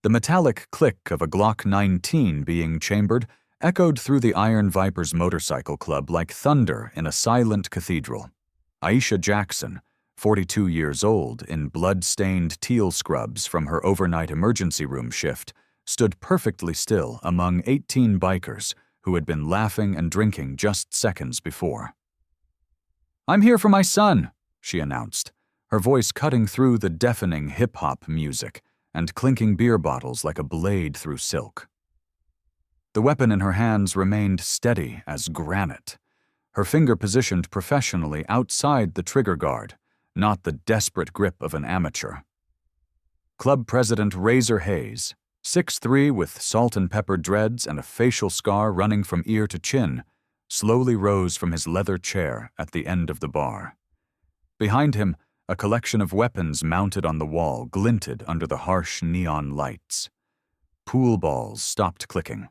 The metallic click of a Glock 19 being chambered echoed through the Iron Vipers Motorcycle Club like thunder in a silent cathedral. Aisha Jackson, 42 years old, in blood-stained teal scrubs from her overnight emergency room shift, stood perfectly still among 18 bikers who had been laughing and drinking just seconds before. "I'm here for my son," she announced, her voice cutting through the deafening hip-hop music and clinking beer bottles like a blade through silk. The weapon in her hands remained steady as granite, her finger positioned professionally outside the trigger guard, not the desperate grip of an amateur. Club President Razor Hayes, 6'3" with salt and pepper dreads and a facial scar running from ear to chin, slowly rose from his leather chair at the end of the bar. Behind him, a collection of weapons mounted on the wall glinted under the harsh neon lights. Pool balls stopped clicking.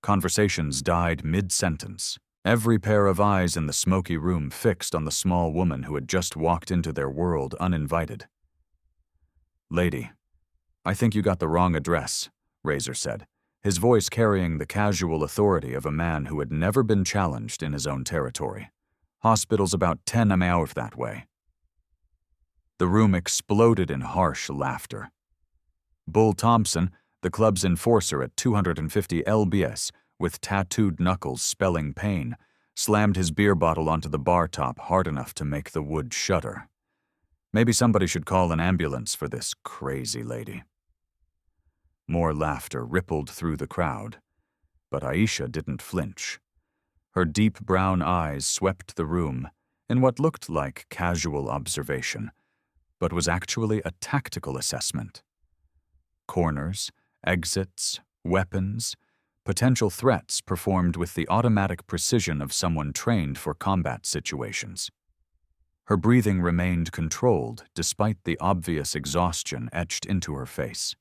Conversations died mid-sentence, every pair of eyes in the smoky room fixed on the small woman who had just walked into their world uninvited. "Lady, I think you got the wrong address," Razor said, his voice carrying the casual authority of a man who had never been challenged in his own territory. "Hospital's about 10 mi out that way." The room exploded in harsh laughter. Bull Thompson, the club's enforcer at 250 lbs, with tattooed knuckles spelling pain, slammed his beer bottle onto the bar top hard enough to make the wood shudder. Maybe somebody should call an ambulance for this crazy lady. More laughter rippled through the crowd, but Aisha didn't flinch. Her deep brown eyes swept the room in what looked like casual observation, but was actually a tactical assessment. Corners, exits, weapons, potential threats performed with the automatic precision of someone trained for combat situations. Her breathing remained controlled despite the obvious exhaustion etched into her face.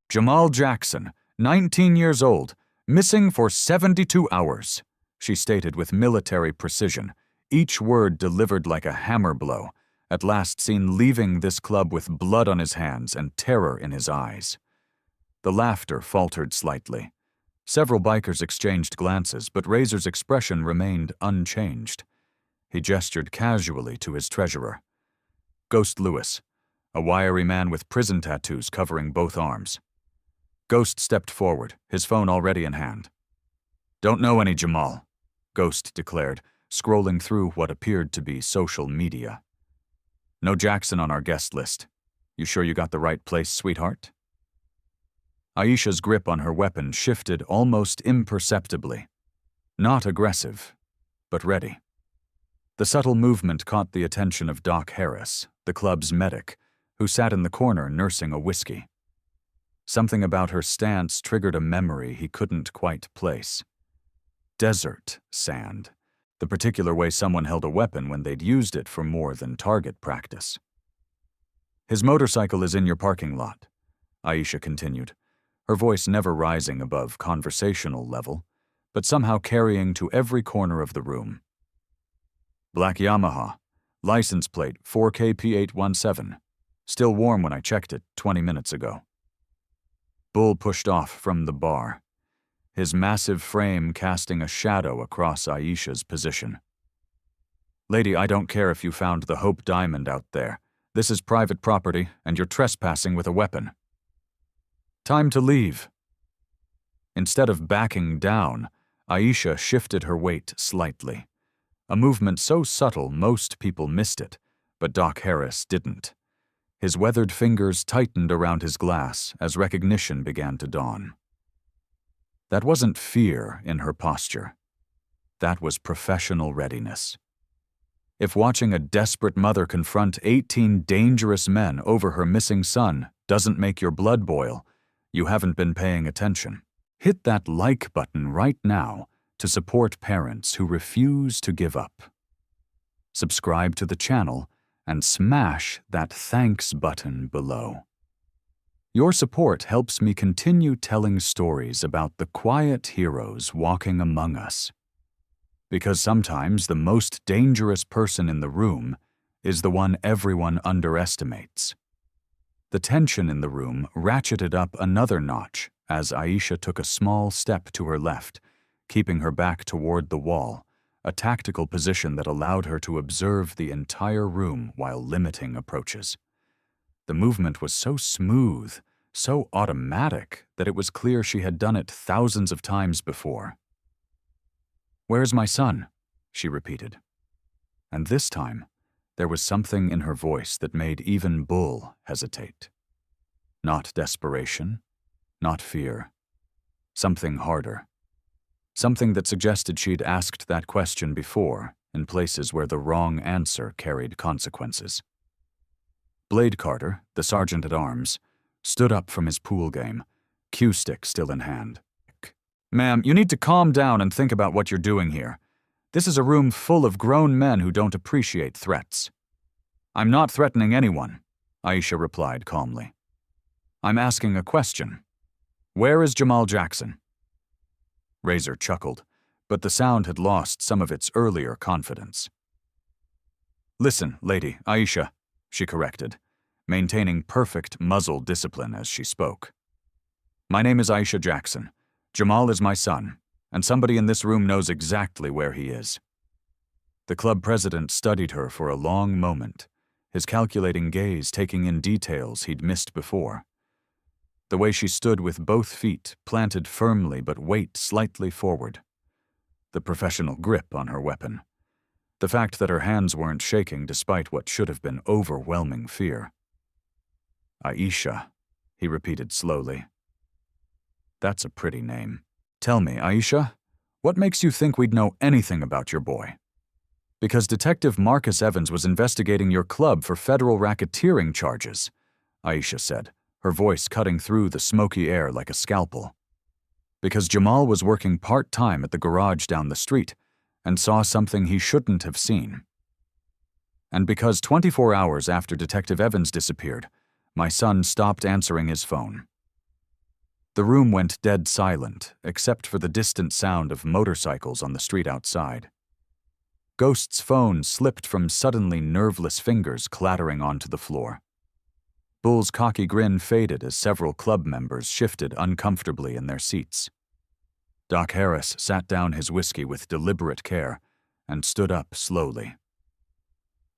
"Jamal Jackson, 19 years old, missing for 72 hours, she stated with military precision, each word delivered like a hammer blow, at last seen leaving this club with blood on his hands and terror in his eyes. The laughter faltered slightly. Several bikers exchanged glances, but Razor's expression remained unchanged. He gestured casually to his treasurer. Ghost Lewis, a wiry man with prison tattoos covering both arms. Ghost stepped forward, his phone already in hand. "Don't know any Jamal," Ghost declared, scrolling through what appeared to be social media. "No Jackson on our guest list. You sure you got the right place, sweetheart?" Aisha's grip on her weapon shifted almost imperceptibly. Not aggressive, but ready. The subtle movement caught the attention of Doc Harris, the club's medic, who sat in the corner nursing a whiskey. Something about her stance triggered a memory he couldn't quite place. Desert sand, the particular way someone held a weapon when they'd used it for more than target practice. "His motorcycle is in your parking lot," Aisha continued, her voice never rising above conversational level, but somehow carrying to every corner of the room. "Black Yamaha, license plate 4KP817, still warm when I checked it 20 minutes ago." Bull pushed off from the bar, his massive frame casting a shadow across Aisha's position. "Lady, I don't care if you found the Hope Diamond out there. This is private property, and you're trespassing with a weapon." "Time to leave." Instead of backing down, Aisha shifted her weight slightly, a movement so subtle most people missed it, but Doc Harris didn't. His weathered fingers tightened around his glass as recognition began to dawn. That wasn't fear in her posture. That was professional readiness. If watching a desperate mother confront 18 dangerous men over her missing son doesn't make your blood boil, you haven't been paying attention. Hit that like button right now to support parents who refuse to give up. Subscribe to the channel and smash that thanks button below. Your support helps me continue telling stories about the quiet heroes walking among us. Because sometimes the most dangerous person in the room is the one everyone underestimates. The tension in the room ratcheted up another notch as Aisha took a small step to her left, keeping her back toward the wall, a tactical position that allowed her to observe the entire room while limiting approaches. The movement was so smooth, so automatic, that it was clear she had done it thousands of times before. "Where's my son?" she repeated. And this time, there was something in her voice that made even Bull hesitate. Not desperation, not fear. Something harder. Something that suggested she'd asked that question before, in places where the wrong answer carried consequences. Blade Carter, the sergeant-at-arms, stood up from his pool game, cue stick still in hand. "Ma'am, you need to calm down and think about what you're doing here. This is a room full of grown men who don't appreciate threats." "I'm not threatening anyone," Aisha replied calmly. "I'm asking a question. Where is Jamal Jackson?" Razor chuckled, but the sound had lost some of its earlier confidence. "Listen, lady, Aisha," she corrected, maintaining perfect muzzle discipline as she spoke. "My name is Aisha Jackson. Jamal is my son, and somebody in this room knows exactly where he is." The club president studied her for a long moment, his calculating gaze taking in details he'd missed before. The way she stood with both feet planted firmly but weight slightly forward. The professional grip on her weapon. The fact that her hands weren't shaking despite what should have been overwhelming fear. "Aisha," he repeated slowly. "That's a pretty name. Tell me, Aisha, what makes you think we'd know anything about your boy?" "Because Detective Marcus Evans was investigating your club for federal racketeering charges," Aisha said, her voice cutting through the smoky air like a scalpel. "Because Jamal was working part-time at the garage down the street and saw something he shouldn't have seen. And because 24 hours after Detective Evans disappeared, my son stopped answering his phone." The room went dead silent, except for the distant sound of motorcycles on the street outside. Ghost's phone slipped from suddenly nerveless fingers clattering onto the floor. Bull's cocky grin faded as several club members shifted uncomfortably in their seats. Doc Harris sat down his whiskey with deliberate care and stood up slowly.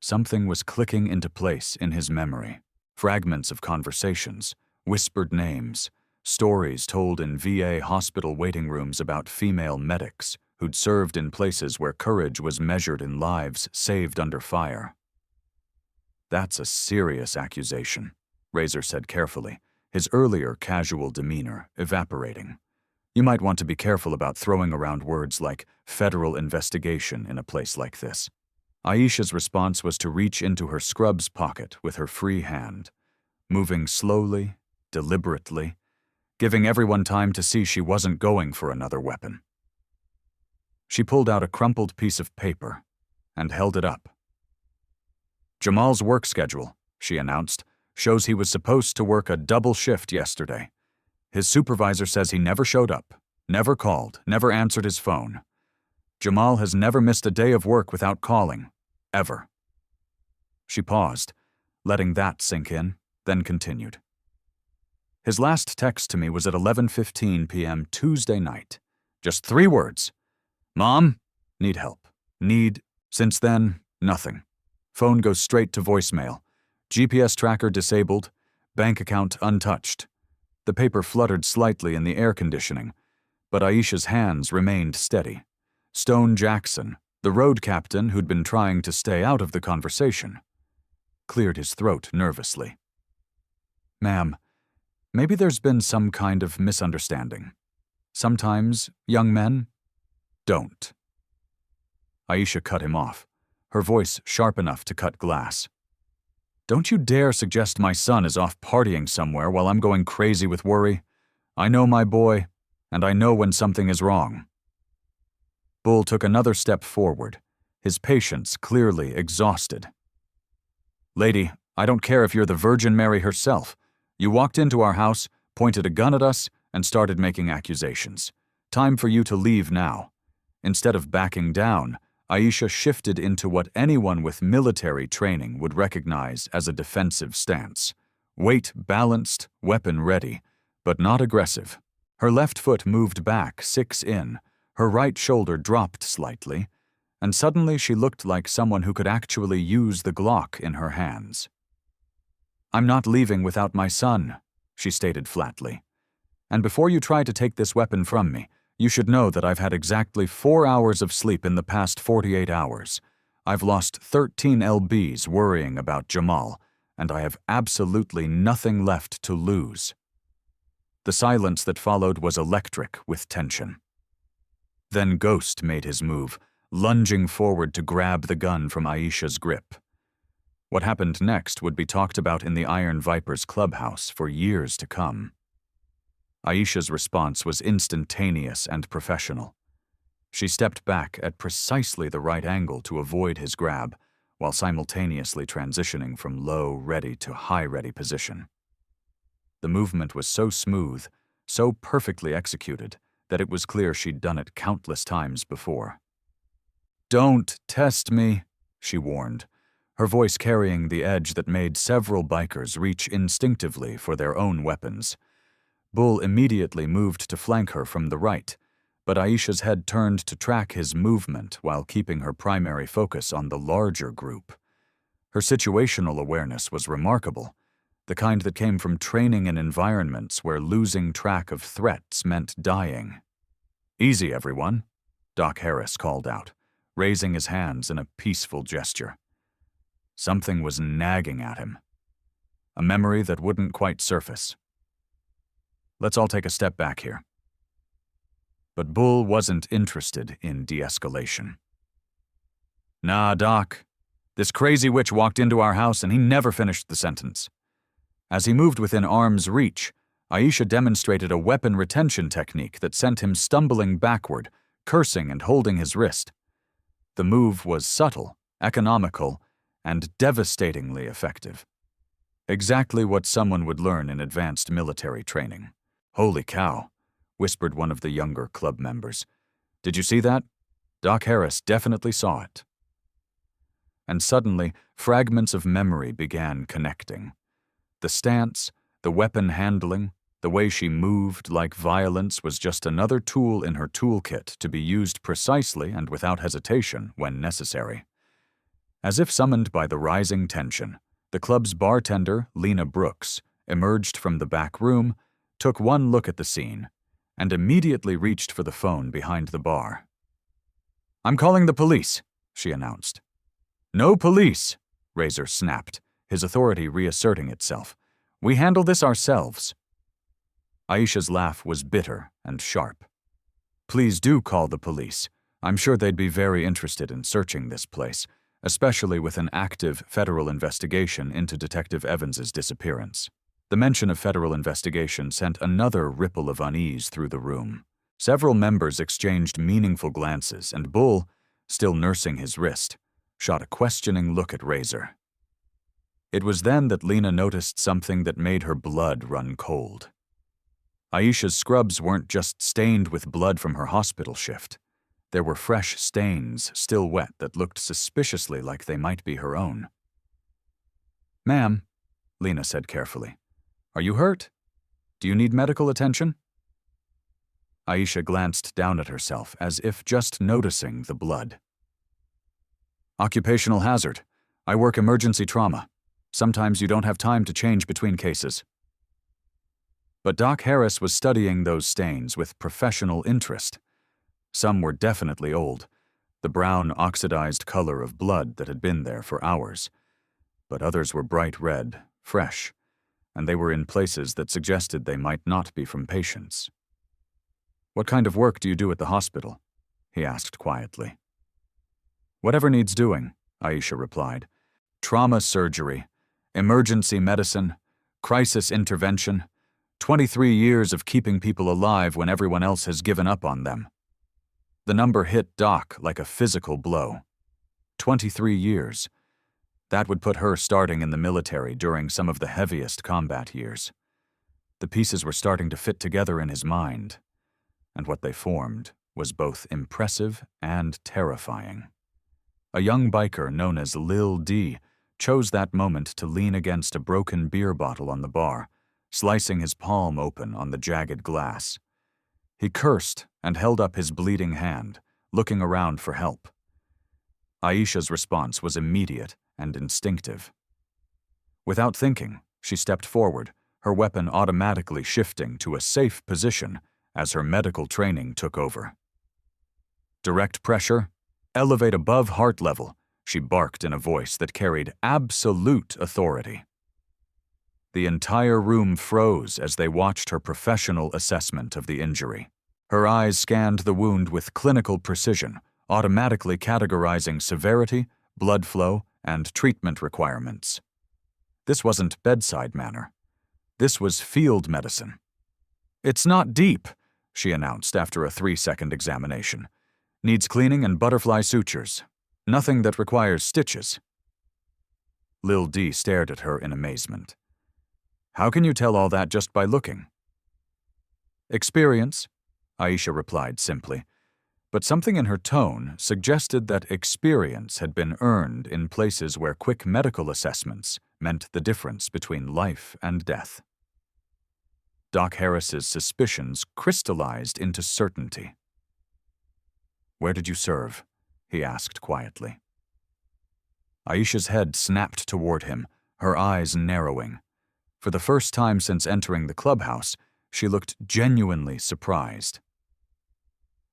Something was clicking into place in his memory. Fragments of conversations, whispered names, stories told in VA hospital waiting rooms about female medics who'd served in places where courage was measured in lives saved under fire. "That's a serious accusation," Razor said carefully, his earlier casual demeanor evaporating. "You might want to be careful about throwing around words like federal investigation in a place like this." Aisha's response was to reach into her scrubs pocket with her free hand, moving slowly, deliberately, giving everyone time to see she wasn't going for another weapon. She pulled out a crumpled piece of paper and held it up. "Jamal's work schedule," she announced, "shows he was supposed to work a double shift yesterday. His supervisor says he never showed up, never called, never answered his phone. Jamal has never missed a day of work without calling, ever." She paused, letting that sink in, then continued. "His last text to me was at 11:15 p.m. Tuesday night. Just 3 words. Mom, need help. Need. Since then, nothing. Phone goes straight to voicemail. GPS tracker disabled. Bank account untouched." The paper fluttered slightly in the air conditioning, but Aisha's hands remained steady. Stone Jackson, the road captain who'd been trying to stay out of the conversation, cleared his throat nervously. "Ma'am, maybe there's been some kind of misunderstanding. Sometimes young men don't." Aisha cut him off, her voice sharp enough to cut glass. "Don't you dare suggest my son is off partying somewhere while I'm going crazy with worry. I know my boy, and I know when something is wrong." Bull took another step forward, his patience clearly exhausted. "Lady, I don't care if you're the Virgin Mary herself. You walked into our house, pointed a gun at us, and started making accusations. Time for you to leave now." Instead of backing down, Aisha shifted into what anyone with military training would recognize as a defensive stance, weight balanced, weapon ready, but not aggressive. Her left foot moved back 6 in, her right shoulder dropped slightly, and suddenly she looked like someone who could actually use the Glock in her hands. "I'm not leaving without my son," she stated flatly. "And before you try to take this weapon from me, you should know that I've had exactly 4 hours of sleep in the past 48 hours. I've lost 13 lbs worrying about Jamal, and I have absolutely nothing left to lose." The silence that followed was electric with tension. Then Ghost made his move, lunging forward to grab the gun from Aisha's grip. What happened next would be talked about in the Iron Viper's clubhouse for years to come. Aisha's response was instantaneous and professional. She stepped back at precisely the right angle to avoid his grab, while simultaneously transitioning from low, ready to high, ready position. The movement was so smooth, so perfectly executed, that it was clear she'd done it countless times before. "Don't test me," she warned, her voice carrying the edge that made several bikers reach instinctively for their own weapons. Bull immediately moved to flank her from the right, but Aisha's head turned to track his movement while keeping her primary focus on the larger group. Her situational awareness was remarkable, the kind that came from training in environments where losing track of threats meant dying. "Easy, everyone," Doc Harris called out, raising his hands in a peaceful gesture. Something was nagging at him. A memory that wouldn't quite surface. "Let's all take a step back here." But Bull wasn't interested in de-escalation. "Nah, Doc. This crazy witch walked into our house and he never finished the sentence." As he moved within arm's reach, Aisha demonstrated a weapon retention technique that sent him stumbling backward, cursing and holding his wrist. The move was subtle, economical, and devastatingly effective. Exactly what someone would learn in advanced military training. "Holy cow," whispered one of the younger club members. "Did you see that? Doc Harris definitely saw it." And suddenly, fragments of memory began connecting. The stance, the weapon handling, the way she moved like violence was just another tool in her toolkit to be used precisely and without hesitation when necessary. As if summoned by the rising tension, the club's bartender, Lena Brooks, emerged from the back room, took one look at the scene, and immediately reached for the phone behind the bar. "I'm calling the police," she announced. "No police," Razor snapped, his authority reasserting itself. "We handle this ourselves." Aisha's laugh was bitter and sharp. "Please do call the police. I'm sure they'd be very interested in searching this place, especially with an active federal investigation into Detective Evans's disappearance." The mention of federal investigation sent another ripple of unease through the room. Several members exchanged meaningful glances, and Bull, still nursing his wrist, shot a questioning look at Razor. It was then that Lena noticed something that made her blood run cold. Aisha's scrubs weren't just stained with blood from her hospital shift. There were fresh stains, still wet, that looked suspiciously like they might be her own. "Ma'am," Lena said carefully, "are you hurt? Do you need medical attention?" Aisha glanced down at herself as if just noticing the blood. "Occupational hazard. I work emergency trauma. Sometimes you don't have time to change between cases." But Doc Harris was studying those stains with professional interest. Some were definitely old, the brown, oxidized color of blood that had been there for hours. But others were bright red, fresh, and they were in places that suggested they might not be from patients. "What kind of work do you do at the hospital?" he asked quietly. "Whatever needs doing," Aisha replied. "Trauma surgery, emergency medicine, crisis intervention, 23 years of keeping people alive when everyone else has given up on them." The number hit Doc like a physical blow. 23 years. That would put her starting in the military during some of the heaviest combat years. The pieces were starting to fit together in his mind, and what they formed was both impressive and terrifying. A young biker known as Lil D chose that moment to lean against a broken beer bottle on the bar, slicing his palm open on the jagged glass. He cursed and held up his bleeding hand, looking around for help. Aisha's response was immediate and instinctive. Without thinking, she stepped forward, her weapon automatically shifting to a safe position as her medical training took over. Direct pressure, elevate above heart level, she barked in a voice that carried absolute authority. The entire room froze as they watched her professional assessment of the injury. Her eyes scanned the wound with clinical precision, automatically categorizing severity, blood flow, and treatment requirements. This wasn't bedside manner. This was field medicine. "It's not deep," she announced after a 3-second examination. "Needs cleaning and butterfly sutures. Nothing that requires stitches." Lil D stared at her in amazement. "How can you tell all that just by looking?" "Experience," Aisha replied simply, but something in her tone suggested that experience had been earned in places where quick medical assessments meant the difference between life and death. Doc Harris's suspicions crystallized into certainty. "Where did you serve?" he asked quietly. Aisha's head snapped toward him, her eyes narrowing. For the first time since entering the clubhouse, she looked genuinely surprised.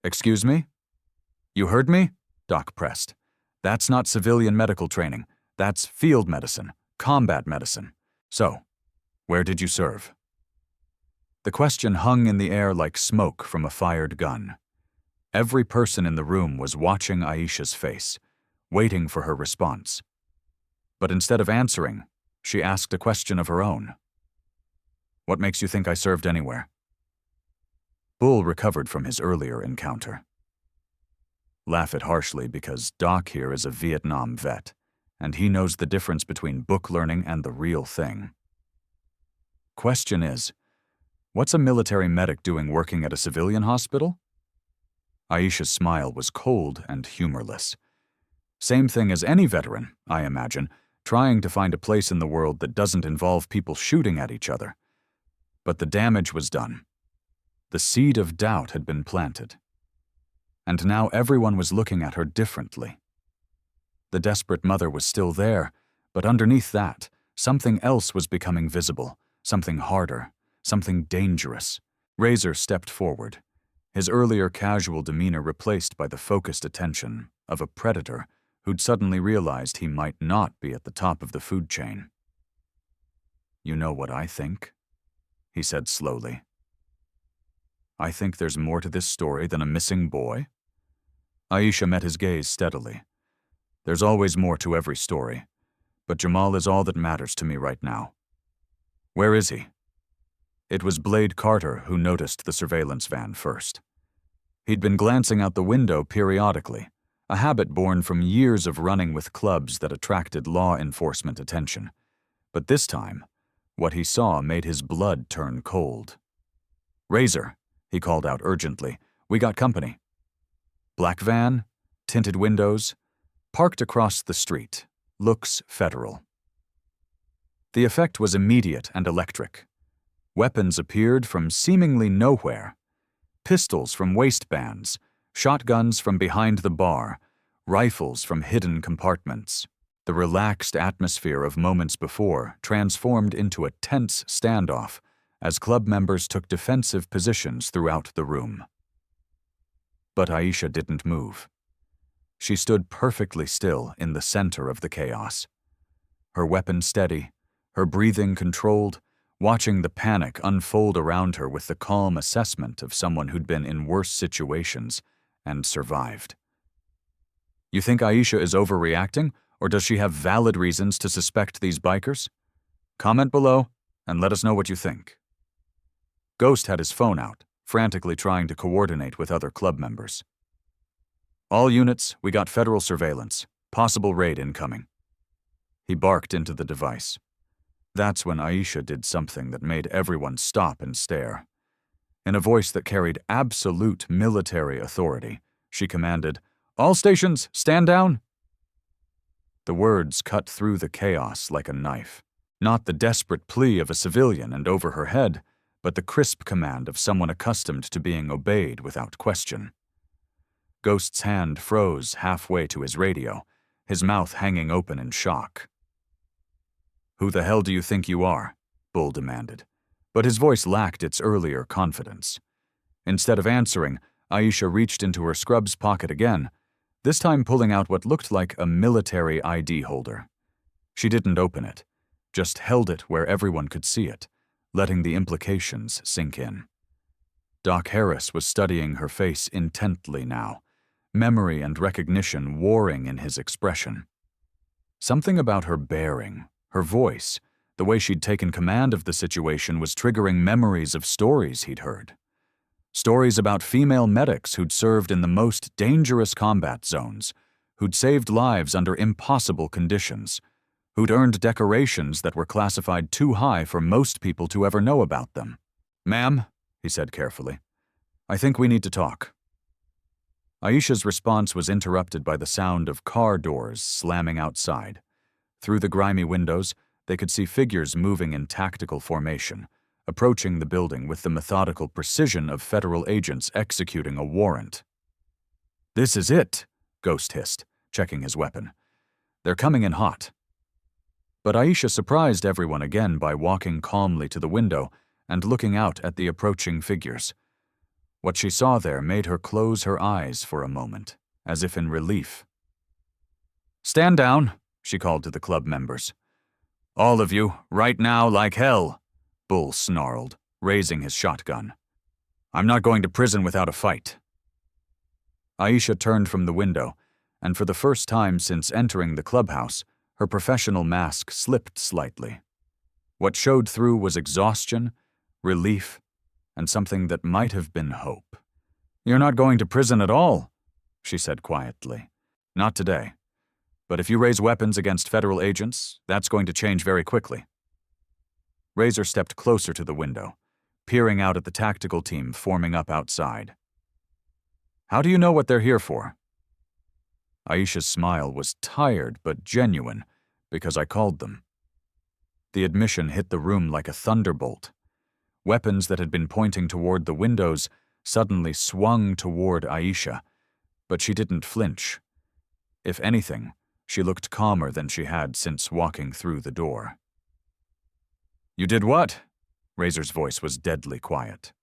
"Excuse me? You heard me?" Doc pressed. "That's not civilian medical training. That's field medicine, combat medicine. So, where did you serve?" The question hung in the air like smoke from a fired gun. Every person in the room was watching Aisha's face, waiting for her response. But instead of answering, she asked a question of her own. "What makes you think I served anywhere?" Bull recovered from his earlier encounter. "Laugh it harshly because Doc here is a Vietnam vet, and he knows the difference between book learning and the real thing. Question is, what's a military medic doing working at a civilian hospital?" Aisha's smile was cold and humorless. "Same thing as any veteran, I imagine, trying to find a place in the world that doesn't involve people shooting at each other. But the damage was done. The seed of doubt had been planted. And now everyone was looking at her differently. The desperate mother was still there, but underneath that, something else was becoming visible, something harder, something dangerous. Razor stepped forward, his earlier casual demeanor replaced by the focused attention of a predator who'd suddenly realized he might not be at the top of the food chain. "You know what I think?" he said slowly. "I think there's more to this story than a missing boy." Aisha met his gaze steadily. "There's always more to every story, but Jamal is all that matters to me right now." "Where is he?" It was Blade Carter who noticed the surveillance van first. He'd been glancing out the window periodically, a habit born from years of running with clubs that attracted law enforcement attention. But this time, what he saw made his blood turn cold. "Razor," he called out urgently, "we got company." Black van, tinted windows, parked across the street, looks federal. The effect was immediate and electric. Weapons appeared from seemingly nowhere. Pistols from waistbands, shotguns from behind the bar, rifles from hidden compartments. The relaxed atmosphere of moments before transformed into a tense standoff as club members took defensive positions throughout the room. But Aisha didn't move. She stood perfectly still in the center of the chaos. Her weapon steady, her breathing controlled, watching the panic unfold around her with the calm assessment of someone who'd been in worse situations and survived. "You think Aisha is overreacting, or does she have valid reasons to suspect these bikers? Comment below and let us know what you think." Ghost had his phone out, frantically trying to coordinate with other club members. "All units, we got federal surveillance. Possible raid incoming." He barked into the device. That's when Aisha did something that made everyone stop and stare. In a voice that carried absolute military authority, she commanded, "All stations, stand down!" The words cut through the chaos like a knife. Not the desperate plea of a civilian and over her head, but the crisp command of someone accustomed to being obeyed without question. Ghost's hand froze halfway to his radio, his mouth hanging open in shock. "Who the hell do you think you are?" Bull demanded, but his voice lacked its earlier confidence. Instead of answering, Aisha reached into her scrubs pocket again, this time pulling out what looked like a military ID holder. She didn't open it, just held it where everyone could see it, letting the implications sink in. Doc Harris was studying her face intently now, memory and recognition warring in his expression. Something about her bearing, her voice, the way she'd taken command of the situation was triggering memories of stories he'd heard. Stories about female medics who'd served in the most dangerous combat zones, who'd saved lives under impossible conditions, who'd earned decorations that were classified too high for most people to ever know about them. "Ma'am," he said carefully, "I think we need to talk." Aisha's response was interrupted by the sound of car doors slamming outside. Through the grimy windows, they could see figures moving in tactical formation, approaching the building with the methodical precision of federal agents executing a warrant. "This is it," Ghost hissed, checking his weapon. "They're coming in hot." But Aisha surprised everyone again by walking calmly to the window and looking out at the approaching figures. What she saw there made her close her eyes for a moment, as if in relief. "Stand down," she called to the club members. "All of you, right now like hell," Bull snarled, raising his shotgun. "I'm not going to prison without a fight." Aisha turned from the window, and for the first time since entering the clubhouse, her professional mask slipped slightly. What showed through was exhaustion, relief, and something that might have been hope. "You're not going to prison at all," she said quietly. "Not today. But if you raise weapons against federal agents, that's going to change very quickly." Razor stepped closer to the window, peering out at the tactical team forming up outside. "How do you know what they're here for?" Aisha's smile was tired but genuine, because I called them. The admission hit the room like a thunderbolt. Weapons that had been pointing toward the windows suddenly swung toward Aisha, but she didn't flinch. If anything, she looked calmer than she had since walking through the door. "You did what?" Razor's voice was deadly quiet.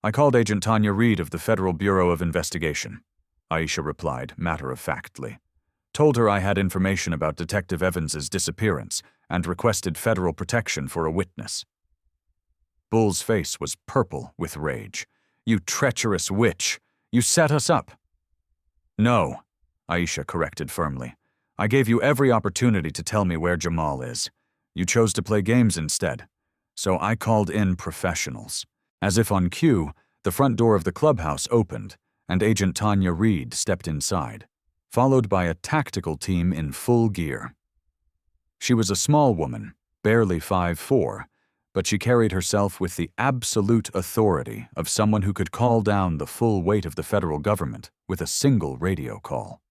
"I called Agent Tanya Reed of the Federal Bureau of Investigation," Aisha replied matter-of-factly. "Told her I had information about Detective Evans's disappearance and requested federal protection for a witness." Bull's face was purple with rage. "You treacherous witch! You set us up!" "No," Aisha corrected firmly. "I gave you every opportunity to tell me where Jamal is. You chose to play games instead. So I called in professionals." As if on cue, the front door of the clubhouse opened, and Agent Tanya Reed stepped inside, followed by a tactical team in full gear. She was a small woman, barely 5'4", but she carried herself with the absolute authority of someone who could call down the full weight of the federal government with a single radio call.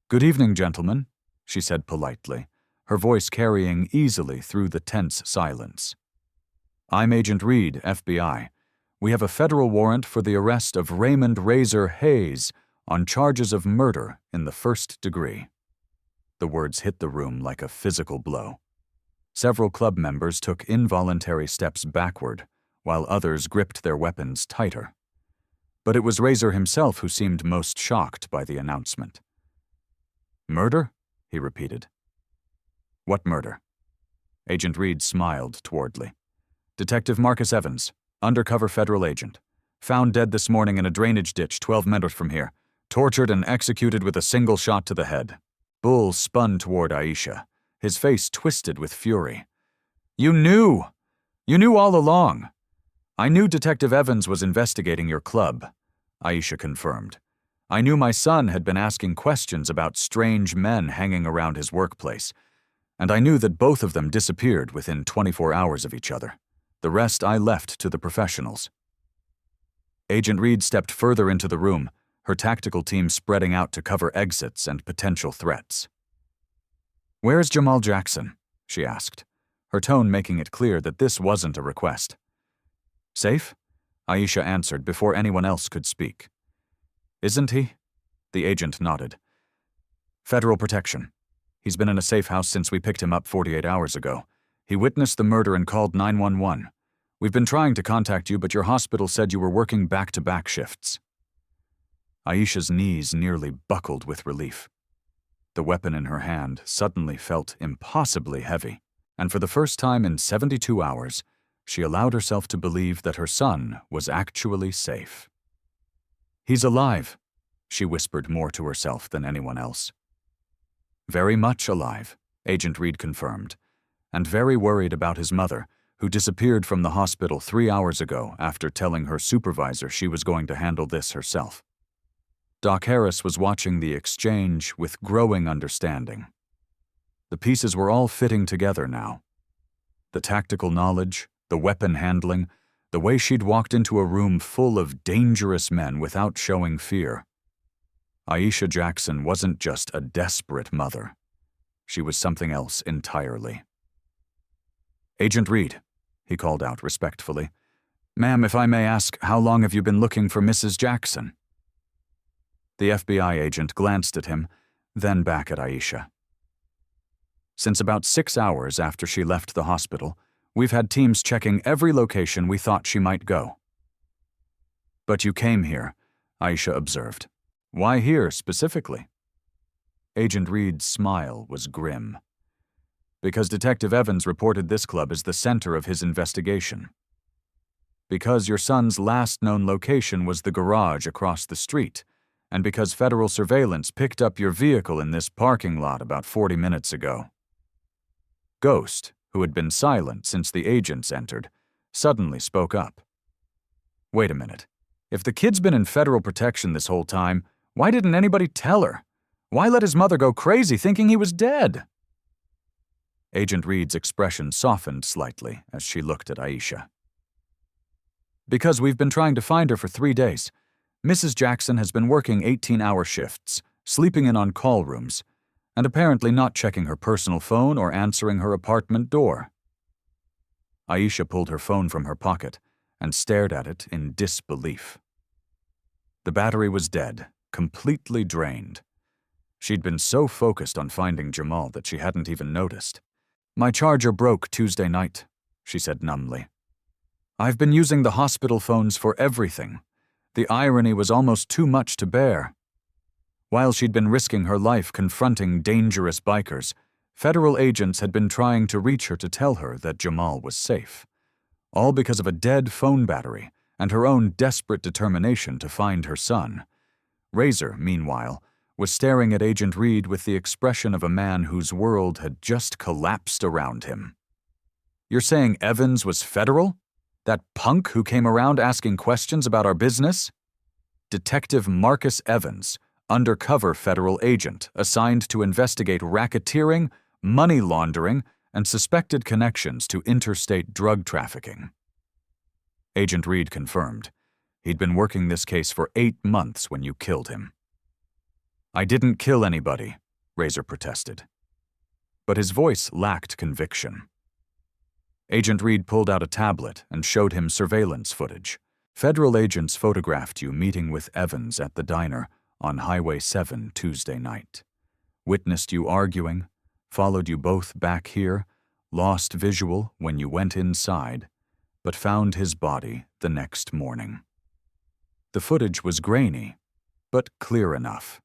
"Good evening, gentlemen," she said politely, her voice carrying easily through the tense silence. "I'm Agent Reed, FBI. We have a federal warrant for the arrest of Raymond Razor Hayes on charges of murder in the first degree." The words hit the room like a physical blow. Several club members took involuntary steps backward, while others gripped their weapons tighter. But it was Razor himself who seemed most shocked by the announcement. "Murder?" he repeated. "What murder?" Agent Reed smiled towardly. "Detective Marcus Evans, undercover federal agent. Found dead this morning in a drainage ditch 12 meters from here. Tortured and executed with a single shot to the head." Bull spun toward Aisha, his face twisted with fury. "You knew! You knew all along!" "I knew Detective Evans was investigating your club," Aisha confirmed. "I knew my son had been asking questions about strange men hanging around his workplace, and I knew that both of them disappeared within 24 hours of each other. The rest I left to the professionals." Agent Reed stepped further into the room, her tactical team spreading out to cover exits and potential threats. "Where's Jamal Jackson?" she asked, her tone making it clear that this wasn't a request. "Safe?" Aisha answered before anyone else could speak. "Isn't he?" The agent nodded. "Federal protection. He's been in a safe house since we picked him up 48 hours ago. He witnessed the murder and called 911. We've been trying to contact you, but your hospital said you were working back-to-back shifts." Aisha's knees nearly buckled with relief. The weapon in her hand suddenly felt impossibly heavy, and for the first time in 72 hours, she allowed herself to believe that her son was actually safe. "He's alive," she whispered more to herself than anyone else. "Very much alive," Agent Reed confirmed, and very worried about his mother, who disappeared from the hospital 3 hours ago after telling her supervisor she was going to handle this herself. Doc Harris was watching the exchange with growing understanding. The pieces were all fitting together now. The tactical knowledge, the weapon handling, the way she'd walked into a room full of dangerous men without showing fear. Aisha Jackson wasn't just a desperate mother. She was something else entirely. "Agent Reed," he called out respectfully. "Ma'am, if I may ask, how long have you been looking for Mrs. Jackson?" The FBI agent glanced at him, then back at Aisha. "Since about 6 hours after she left the hospital, we've had teams checking every location we thought she might go." "But you came here," Aisha observed. "Why here specifically?" Agent Reed's smile was grim. "Because Detective Evans reported this club as the center of his investigation. Because your son's last known location was the garage across the street, and because federal surveillance picked up your vehicle in this parking lot about 40 minutes ago." Ghost, who had been silent since the agents entered, suddenly spoke up. "Wait a minute. If the kid's been in federal protection this whole time, why didn't anybody tell her? Why let his mother go crazy thinking he was dead?" Agent Reed's expression softened slightly as she looked at Aisha. "Because we've been trying to find her for 3 days. Mrs. Jackson has been working 18-hour shifts, sleeping in on call rooms, and apparently not checking her personal phone or answering her apartment door." Aisha pulled her phone from her pocket and stared at it in disbelief. The battery was dead, completely drained. She'd been so focused on finding Jamal that she hadn't even noticed. "My charger broke Tuesday night," she said numbly. "I've been using the hospital phones for everything. The irony was almost too much to bear." While she'd been risking her life confronting dangerous bikers, federal agents had been trying to reach her to tell her that Jamal was safe. All because of a dead phone battery and her own desperate determination to find her son. Razor, meanwhile, was staring at Agent Reed with the expression of a man whose world had just collapsed around him. "You're saying Evans was federal? That punk who came around asking questions about our business?" Detective Marcus Evans, undercover federal agent assigned to investigate racketeering, money laundering, and suspected connections to interstate drug trafficking. Agent Reed confirmed. He'd been working this case for 8 months when you killed him. "I didn't kill anybody," Razor protested. But his voice lacked conviction. Agent Reed pulled out a tablet and showed him surveillance footage. "Federal agents photographed you meeting with Evans at the diner on Highway 7 Tuesday night. Witnessed you arguing, followed you both back here, lost visual when you went inside, but found his body the next morning." The footage was grainy, but clear enough.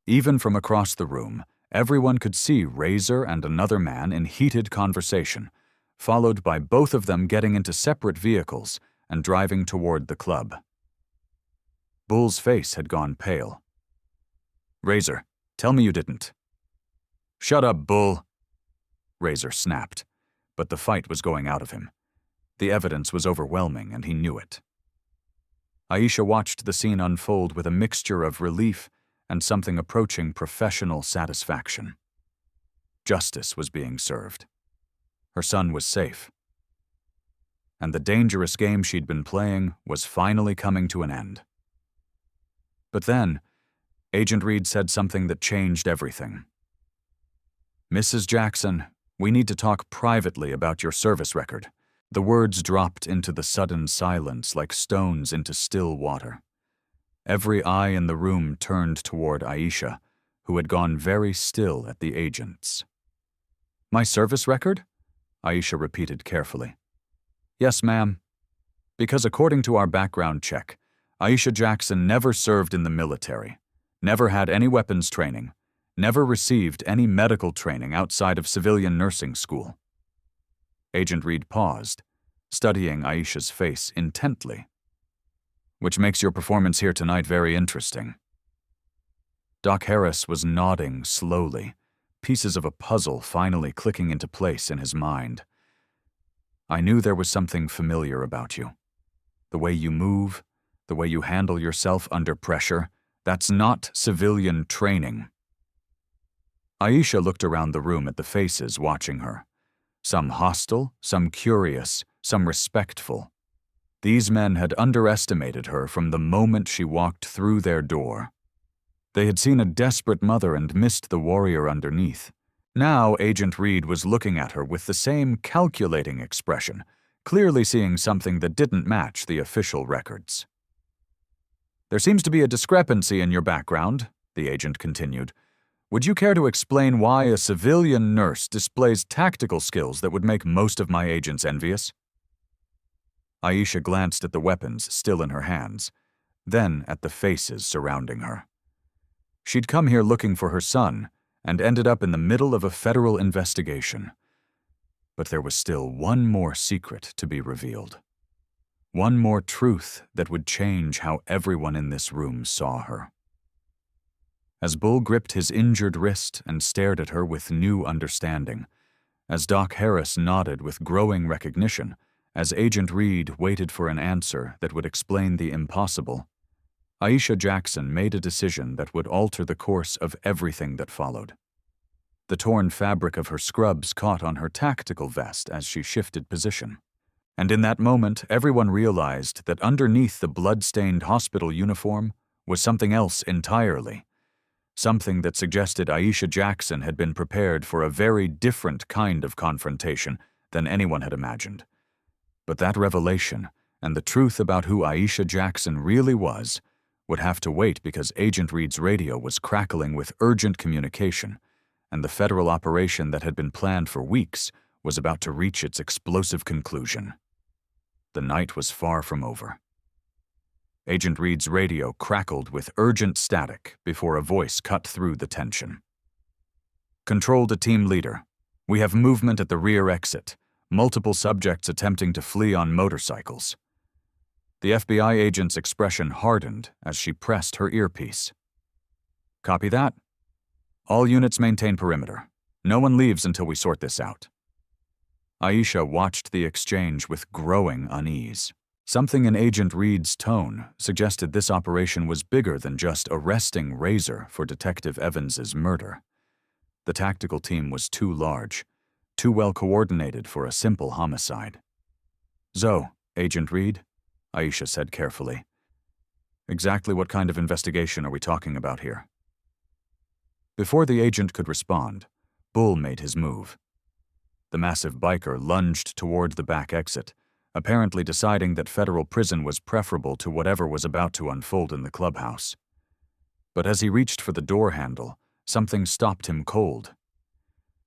Even from across the room, everyone could see Razor and another man in heated conversation, followed by both of them getting into separate vehicles and driving toward the club. Bull's face had gone pale. "Razor, tell me you didn't." "Shut up, Bull," Razor snapped, but the fight was going out of him. The evidence was overwhelming and he knew it. Aisha watched the scene unfold with a mixture of relief and something approaching professional satisfaction. Justice was being served. Her son was safe. And the dangerous game she'd been playing was finally coming to an end. But then, Agent Reed said something that changed everything. Mrs. Jackson, we need to talk privately about your service record. The words dropped into the sudden silence like stones into still water. Every eye in the room turned toward Aisha, who had gone very still at the agents. My service record? Aisha repeated carefully. Yes, ma'am. Because according to our background check, Aisha Jackson never served in the military, never had any weapons training, never received any medical training outside of civilian nursing school. Agent Reed paused, studying Aisha's face intently. Which makes your performance here tonight very interesting. Doc Harris was nodding slowly, pieces of a puzzle finally clicking into place in his mind. I knew there was something familiar about you. The way you move, the way you handle yourself under pressure, that's not civilian training. Aisha looked around the room at the faces watching her. Some hostile, some curious, some respectful. These men had underestimated her from the moment she walked through their door. They had seen a desperate mother and missed the warrior underneath. Now Agent Reed was looking at her with the same calculating expression, clearly seeing something that didn't match the official records. There seems to be a discrepancy in your background, the agent continued. Would you care to explain why a civilian nurse displays tactical skills that would make most of my agents envious? Aisha glanced at the weapons still in her hands, then at the faces surrounding her. She'd come here looking for her son and ended up in the middle of a federal investigation. But there was still one more secret to be revealed. One more truth that would change how everyone in this room saw her. As Bull gripped his injured wrist and stared at her with new understanding, as Doc Harris nodded with growing recognition, as Agent Reed waited for an answer that would explain the impossible, Aisha Jackson made a decision that would alter the course of everything that followed. The torn fabric of her scrubs caught on her tactical vest as she shifted position. And in that moment, everyone realized that underneath the blood-stained hospital uniform was something else entirely. Something that suggested Aisha Jackson had been prepared for a very different kind of confrontation than anyone had imagined. But that revelation, and the truth about who Aisha Jackson really was, would have to wait because Agent Reed's radio was crackling with urgent communication, and the federal operation that had been planned for weeks was about to reach its explosive conclusion. The night was far from over. Agent Reed's radio crackled with urgent static before a voice cut through the tension. Control to team leader. We have movement at the rear exit. Multiple subjects attempting to flee on motorcycles. The FBI agent's expression hardened as she pressed her earpiece. Copy that. All units maintain perimeter. No one leaves until we sort this out. Aisha watched the exchange with growing unease. Something in Agent Reed's tone suggested this operation was bigger than just arresting Razor for Detective Evans's murder. The tactical team was too large, too well coordinated for a simple homicide. Zoe, Agent Reed, Aisha said carefully. Exactly what kind of investigation are we talking about here? Before the agent could respond, Bull made his move. The massive biker lunged toward the back exit, apparently deciding that federal prison was preferable to whatever was about to unfold in the clubhouse. But as he reached for the door handle, something stopped him cold.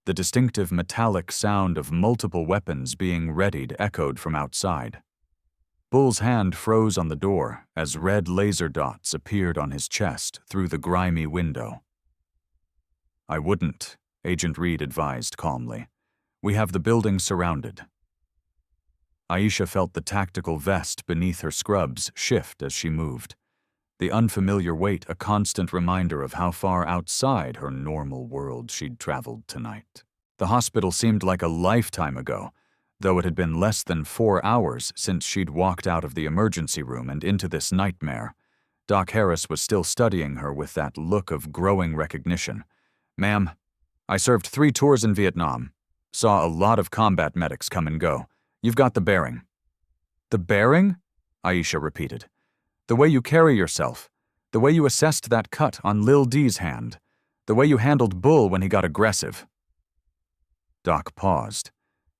The distinctive metallic sound of multiple weapons being readied echoed from outside. Bull's hand froze on the door as red laser dots appeared on his chest through the grimy window. I wouldn't, Agent Reed advised calmly. We have the building surrounded. Aisha felt the tactical vest beneath her scrubs shift as she moved, the unfamiliar weight a constant reminder of how far outside her normal world she'd traveled tonight. The hospital seemed like a lifetime ago, though it had been less than 4 hours since she'd walked out of the emergency room and into this nightmare. Doc Harris was still studying her with that look of growing recognition. Ma'am, I served 3 tours in Vietnam. Saw a lot of combat medics come and go. You've got the bearing. The bearing? Aisha repeated. The way you carry yourself. The way you assessed that cut on Lil D's hand. The way you handled Bull when he got aggressive. Doc paused,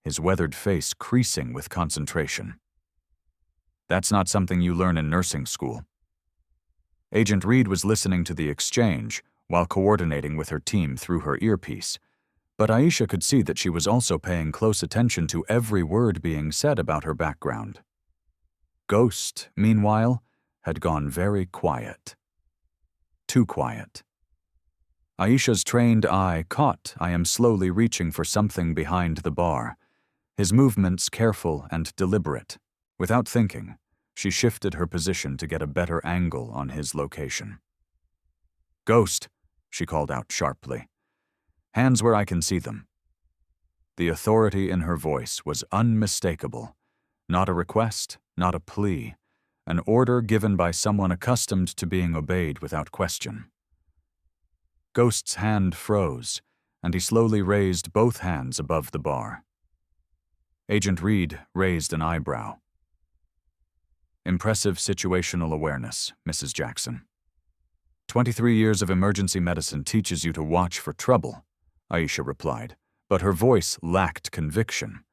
his weathered face creasing with concentration. That's not something you learn in nursing school. Agent Reed was listening to the exchange while coordinating with her team through her earpiece, but Aisha could see that she was also paying close attention to every word being said about her background. Ghost, meanwhile, had gone very quiet. Too quiet. Aisha's trained eye caught I am slowly reaching for something behind the bar, his movements careful and deliberate. Without thinking, she shifted her position to get a better angle on his location. "Ghost," she called out sharply. "Hands where I can see them." The authority in her voice was unmistakable. Not a request, not a plea, an order given by someone accustomed to being obeyed without question. Ghost's hand froze, and he slowly raised both hands above the bar. Agent Reed raised an eyebrow. "Impressive situational awareness, Mrs. Jackson. 23 years of emergency medicine teaches you to watch for trouble," Aisha replied, but her voice lacked conviction.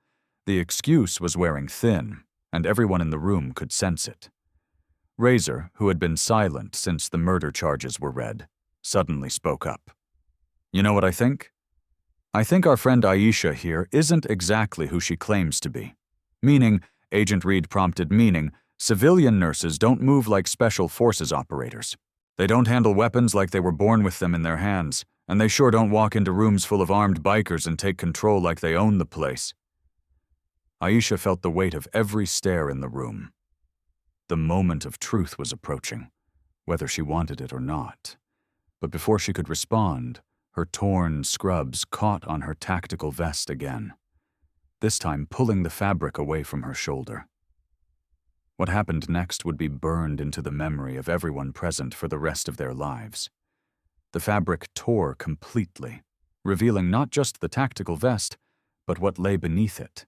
The excuse was wearing thin, and everyone in the room could sense it. Razor, who had been silent since the murder charges were read, suddenly spoke up. "You know what I think? I think our friend Aisha here isn't exactly who she claims to be. Meaning," Agent Reed prompted, "meaning, civilian nurses don't move like special forces operators. They don't handle weapons like they were born with them in their hands, and they sure don't walk into rooms full of armed bikers and take control like they own the place." Aisha felt the weight of every stare in the room. The moment of truth was approaching, whether she wanted it or not. But before she could respond, her torn scrubs caught on her tactical vest again, this time pulling the fabric away from her shoulder. What happened next would be burned into the memory of everyone present for the rest of their lives. The fabric tore completely, revealing not just the tactical vest, but what lay beneath it.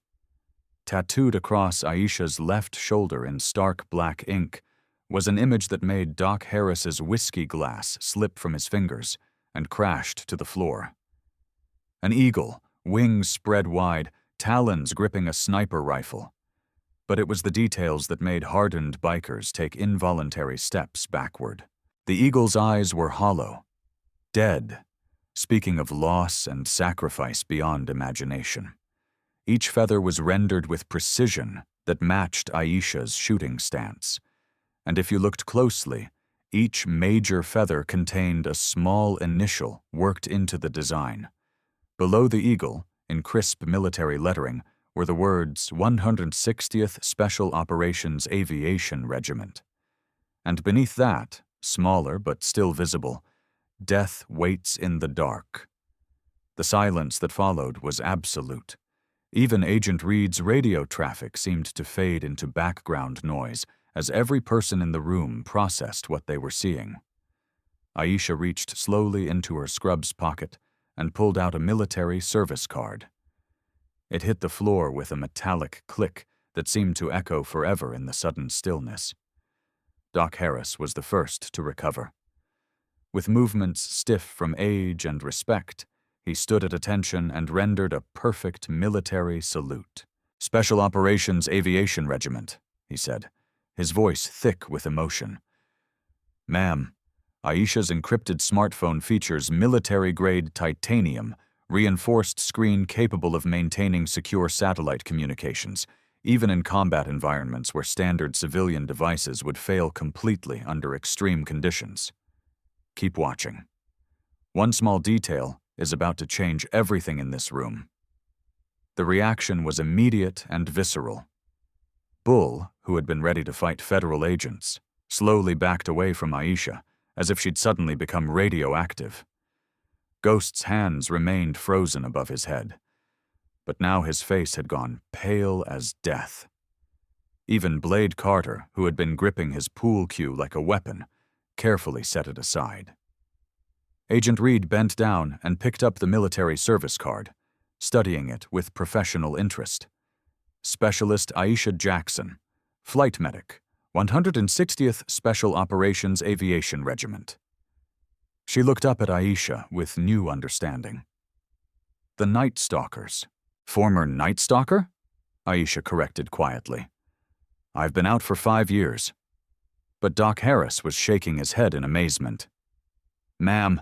Tattooed across Aisha's left shoulder in stark black ink was an image that made Doc Harris's whiskey glass slip from his fingers and crashed to the floor. An eagle, wings spread wide, talons gripping a sniper rifle. But it was the details that made hardened bikers take involuntary steps backward. The eagle's eyes were hollow, dead, speaking of loss and sacrifice beyond imagination. Each feather was rendered with precision that matched Aisha's shooting stance. And if you looked closely, each major feather contained a small initial worked into the design. Below the eagle, in crisp military lettering, were the words 160th Special Operations Aviation Regiment. And beneath that, smaller but still visible, "Death waits in the dark." The silence that followed was absolute. Even Agent Reed's radio traffic seemed to fade into background noise as every person in the room processed what they were seeing. Aisha reached slowly into her scrubs pocket and pulled out a military service card. It hit the floor with a metallic click that seemed to echo forever in the sudden stillness. Doc Harris was the first to recover. With movements stiff from age and respect, he stood at attention and rendered a perfect military salute. "Special Operations Aviation Regiment," he said, his voice thick with emotion. "Ma'am, Aisha's encrypted smartphone features military-grade titanium, reinforced screen capable of maintaining secure satellite communications, even in combat environments where standard civilian devices would fail completely under extreme conditions. Keep watching. One small detail is about to change everything in this room." The reaction was immediate and visceral. Bull, who had been ready to fight federal agents, slowly backed away from Aisha, as if she'd suddenly become radioactive. Ghost's hands remained frozen above his head, but now his face had gone pale as death. Even Blade Carter, who had been gripping his pool cue like a weapon, carefully set it aside. Agent Reed bent down and picked up the military service card, studying it with professional interest. Specialist Aisha Jackson, Flight Medic, 160th Special Operations Aviation Regiment. She looked up at Aisha with new understanding. The Night Stalkers. Former Night Stalker? Aisha corrected quietly. I've been out for 5 years. But Doc Harris was shaking his head in amazement. Ma'am,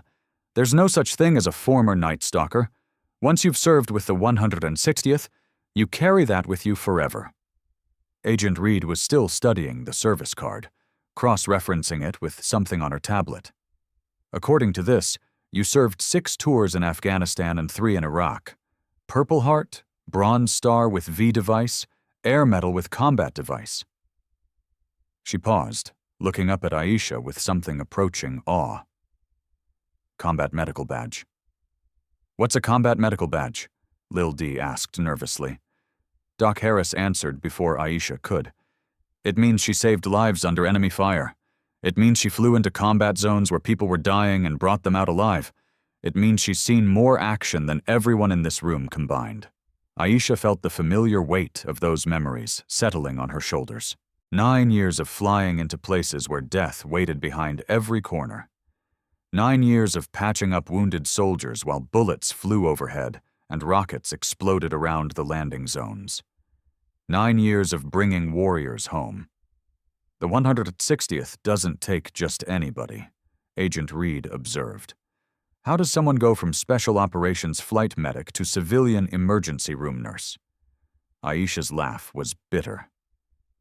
there's no such thing as a former Night Stalker. Once you've served with the 160th, you carry that with you forever. Agent Reed was still studying the service card, cross-referencing it with something on her tablet. According to this, you served 6 tours in Afghanistan and 3 in Iraq. Purple Heart, Bronze Star with V device, Air Medal with combat device. She paused, looking up at Aisha with something approaching awe. Combat medical badge. What's a combat medical badge? Lil D asked nervously. Doc Harris answered before Aisha could. It means she saved lives under enemy fire. It means she flew into combat zones where people were dying and brought them out alive. It means she's seen more action than everyone in this room combined. Aisha felt the familiar weight of those memories settling on her shoulders. 9 years of flying into places where death waited behind every corner. 9 years of patching up wounded soldiers while bullets flew overhead and rockets exploded around the landing zones. 9 years of bringing warriors home. The 160th doesn't take just anybody, Agent Reed observed. How does someone go from Special Operations flight medic to civilian emergency room nurse? Aisha's laugh was bitter.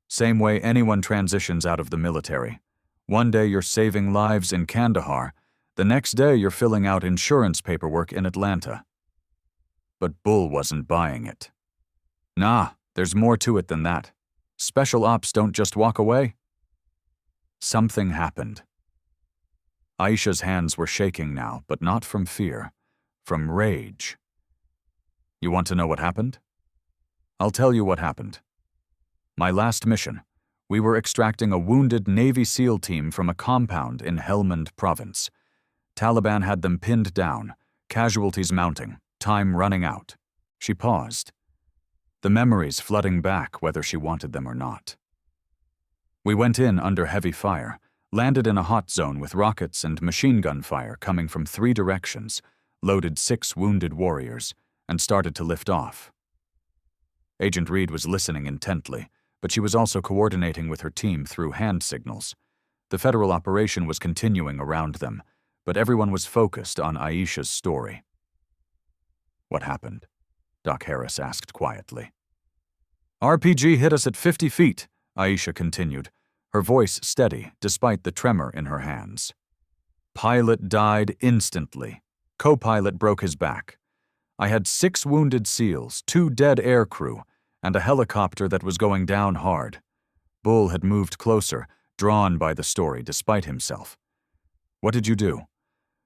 Same way anyone transitions out of the military. One day you're saving lives in Kandahar, the next day you're filling out insurance paperwork in Atlanta. But Bull wasn't buying it. Nah, there's more to it than that. Special ops don't just walk away. Something happened. Aisha's hands were shaking now, but not from fear, from rage. You want to know what happened? I'll tell you what happened. My last mission, we were extracting a wounded Navy SEAL team from a compound in Helmand Province. Taliban had them pinned down, casualties mounting, time running out. She paused, the memories flooding back whether she wanted them or not. We went in under heavy fire, landed in a hot zone with rockets and machine gun fire coming from 3 directions, loaded 6 wounded warriors, and started to lift off. Agent Reed was listening intently, but she was also coordinating with her team through hand signals. The federal operation was continuing around them, but everyone was focused on Aisha's story. What happened? Doc Harris asked quietly. RPG hit us at 50 feet, Aisha continued, her voice steady despite the tremor in her hands. Pilot died instantly. Co-pilot broke his back. I had 6 wounded SEALs, 2 dead air crew, and a helicopter that was going down hard. Bull had moved closer, drawn by the story despite himself. What did you do?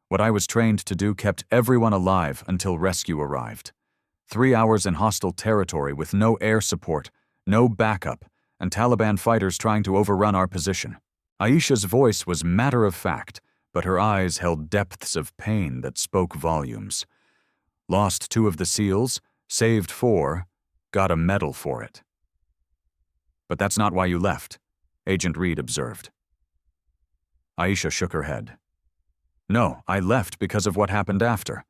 What I was trained to do kept everyone alive until rescue arrived. 3 hours in hostile territory with no air support, no backup, and Taliban fighters trying to overrun our position. Aisha's voice was matter-of-fact, but her eyes held depths of pain that spoke volumes. Lost 2 of the SEALs, saved 4, got a medal for it. But that's not why you left, Agent Reed observed. Aisha shook her head. No, I left because of what happened after.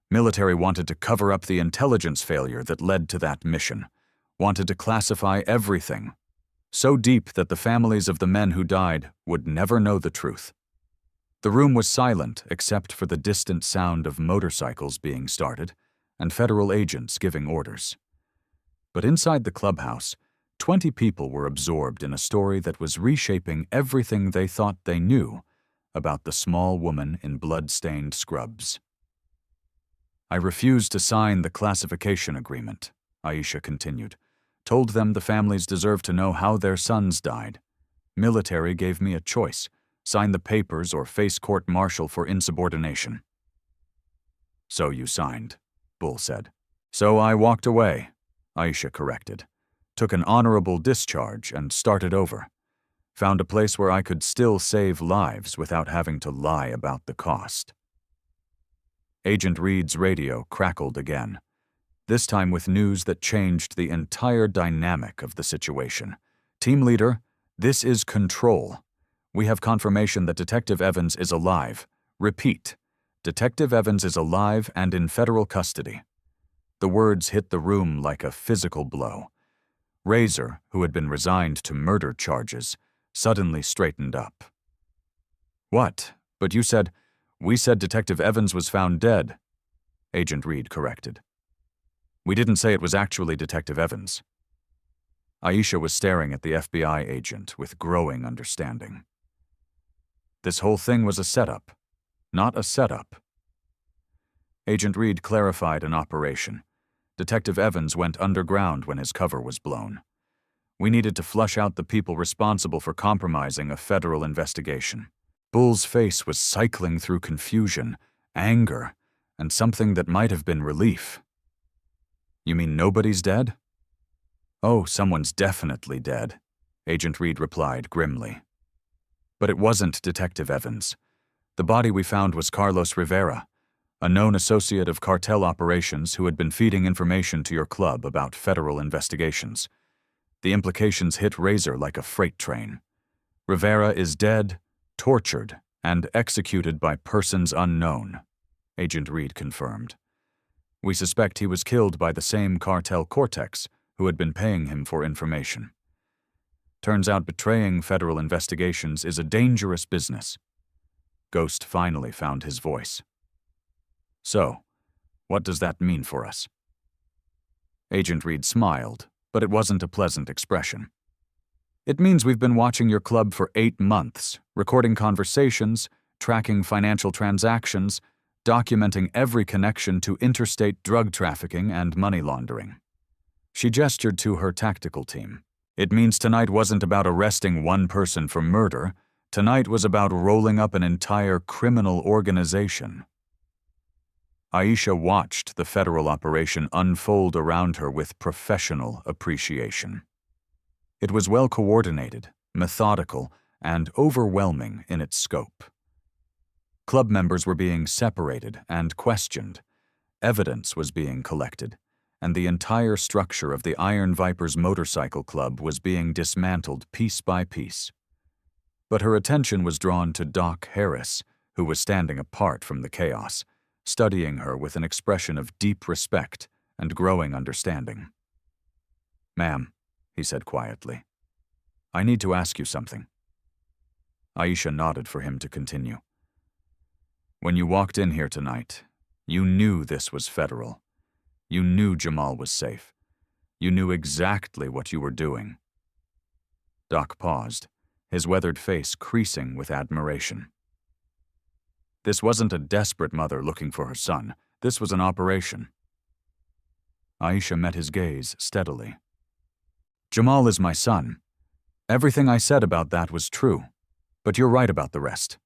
Military wanted to cover up the intelligence failure that led to that mission. Wanted to classify everything. So deep that the families of the men who died would never know the truth. The room was silent except for the distant sound of motorcycles being started and federal agents giving orders. But inside the clubhouse, 20 people were absorbed in a story that was reshaping everything they thought they knew about the small woman in blood-stained scrubs. I refused to sign the classification agreement, Aisha continued. Told them the families deserved to know how their sons died. Military gave me a choice, sign the papers or face court-martial for insubordination. So you signed, Bull said. So I walked away, Aisha corrected. Took an honorable discharge and started over. Found a place where I could still save lives without having to lie about the cost. Agent Reed's radio crackled again, this time with news that changed the entire dynamic of the situation. Team leader, this is Control. We have confirmation that Detective Evans is alive. Repeat, Detective Evans is alive and in federal custody. The words hit the room like a physical blow. Razor, who had been resigned to murder charges, suddenly straightened up. "What? But you said—" "We said Detective Evans was found dead," Agent Reed corrected. "We didn't say it was actually Detective Evans." Aisha was staring at the FBI agent with growing understanding. This whole thing was a setup, not a setup. Agent Reed clarified an operation. Detective Evans went underground when his cover was blown. We needed to flush out the people responsible for compromising a federal investigation. Bull's face was cycling through confusion, anger, and something that might have been relief. "You mean nobody's dead?" "Oh, someone's definitely dead," Agent Reed replied grimly. "But it wasn't Detective Evans. The body we found was Carlos Rivera, a known associate of cartel operations who had been feeding information to your club about federal investigations. The implications hit Razor like a freight train. Rivera is dead, tortured, and executed by persons unknown," Agent Reed confirmed. "We suspect he was killed by the same cartel Cortex who had been paying him for information. Turns out betraying federal investigations is a dangerous business." Ghost finally found his voice. "So, what does that mean for us?" Agent Reed smiled, but it wasn't a pleasant expression. "It means we've been watching your club for 8 months, recording conversations, tracking financial transactions, documenting every connection to interstate drug trafficking and money laundering." She gestured to her tactical team. "It means tonight wasn't about arresting one person for murder. Tonight was about rolling up an entire criminal organization." Aisha watched the federal operation unfold around her with professional appreciation. It was well coordinated, methodical, and overwhelming in its scope. Club members were being separated and questioned, evidence was being collected, and the entire structure of the Iron Vipers Motorcycle Club was being dismantled piece by piece. But her attention was drawn to Doc Harris, who was standing apart from the chaos, studying her with an expression of deep respect and growing understanding. "Ma'am," he said quietly, "I need to ask you something." Aisha nodded for him to continue. "When you walked in here tonight, you knew this was federal. You knew Jamal was safe. You knew exactly what you were doing." Doc paused, his weathered face creasing with admiration. "This wasn't a desperate mother looking for her son. This was an operation." Aisha met his gaze steadily. "Jamal is my son. Everything I said about that was true, but you're right about the rest."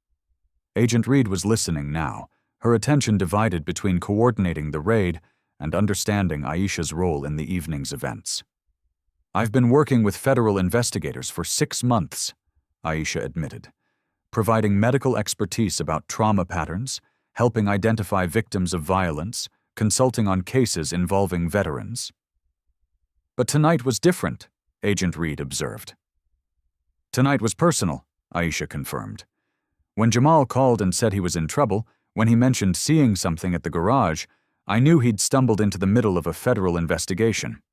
Agent Reed was listening now, her attention divided between coordinating the raid and understanding Aisha's role in the evening's events. "I've been working with federal investigators for 6 months," Aisha admitted, "providing medical expertise about trauma patterns, helping identify victims of violence, consulting on cases involving veterans." "But tonight was different," Agent Reed observed. "Tonight was personal," Aisha confirmed. "When Jamal called and said he was in trouble, when he mentioned seeing something at the garage, I knew he'd stumbled into the middle of a federal investigation.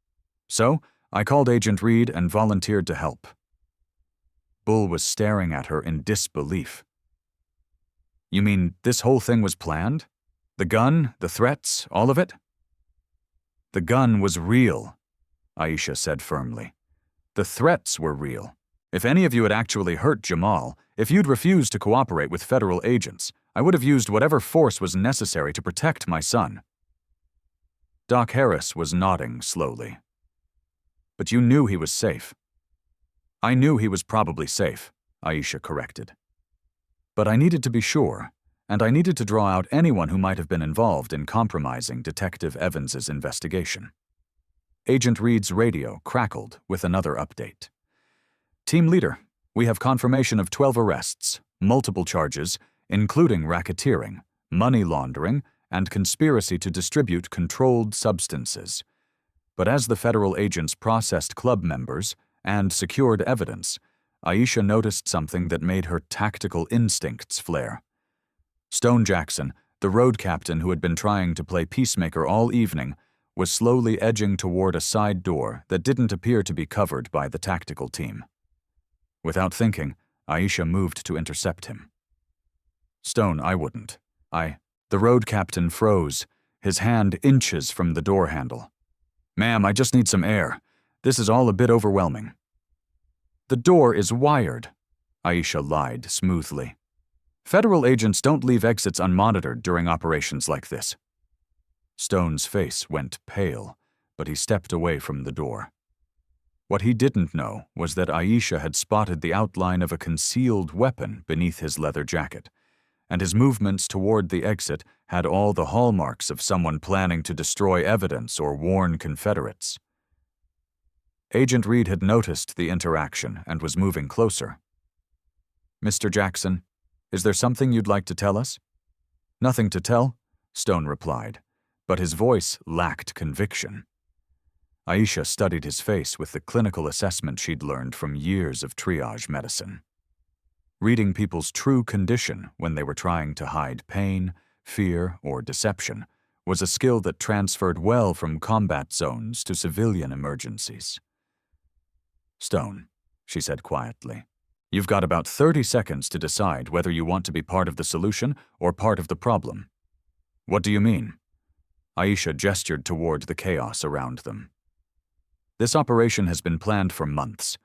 So, I called Agent Reed and volunteered to help." Bull was staring at her in disbelief. "You mean this whole thing was planned? The gun, the threats, all of it?" "The gun was real," Aisha said firmly. "The threats were real. If any of you had actually hurt Jamal, if you'd refused to cooperate with federal agents, I would have used whatever force was necessary to protect my son." Doc Harris was nodding slowly. "But you knew he was safe." "I knew he was probably safe," Aisha corrected. "But I needed to be sure, and I needed to draw out anyone who might have been involved in compromising Detective Evans's investigation." Agent Reed's radio crackled with another update. "Team leader, we have confirmation of 12 arrests, multiple charges, including racketeering, money laundering, and conspiracy to distribute controlled substances. But as the federal agents processed club members and secured evidence, Aisha noticed something that made her tactical instincts flare. Stone Jackson, the road captain who had been trying to play peacemaker all evening, was slowly edging toward a side door that didn't appear to be covered by the tactical team. Without thinking, Aisha moved to intercept him. "Stone, I wouldn't. The road captain froze, his hand inches from the door handle. "Ma'am, I just need some air. This is all a bit overwhelming." "The door is wired," Aisha lied smoothly. "Federal agents don't leave exits unmonitored during operations like this." Stone's face went pale, but he stepped away from the door. What he didn't know was that Aisha had spotted the outline of a concealed weapon beneath his leather jacket, and his movements toward the exit had all the hallmarks of someone planning to destroy evidence or warn Confederates. Agent Reed had noticed the interaction and was moving closer. "Mr. Jackson, is there something you'd like to tell us?" "Nothing to tell," Stone replied, but his voice lacked conviction. Aisha studied his face with the clinical assessment she'd learned from years of triage medicine. Reading people's true condition when they were trying to hide pain, fear, or deception was a skill that transferred well from combat zones to civilian emergencies. "Stone," she said quietly, "you've got about 30 seconds to decide whether you want to be part of the solution or part of the problem." "What do you mean?" Aisha gestured toward the chaos around them. "This operation has been planned for months.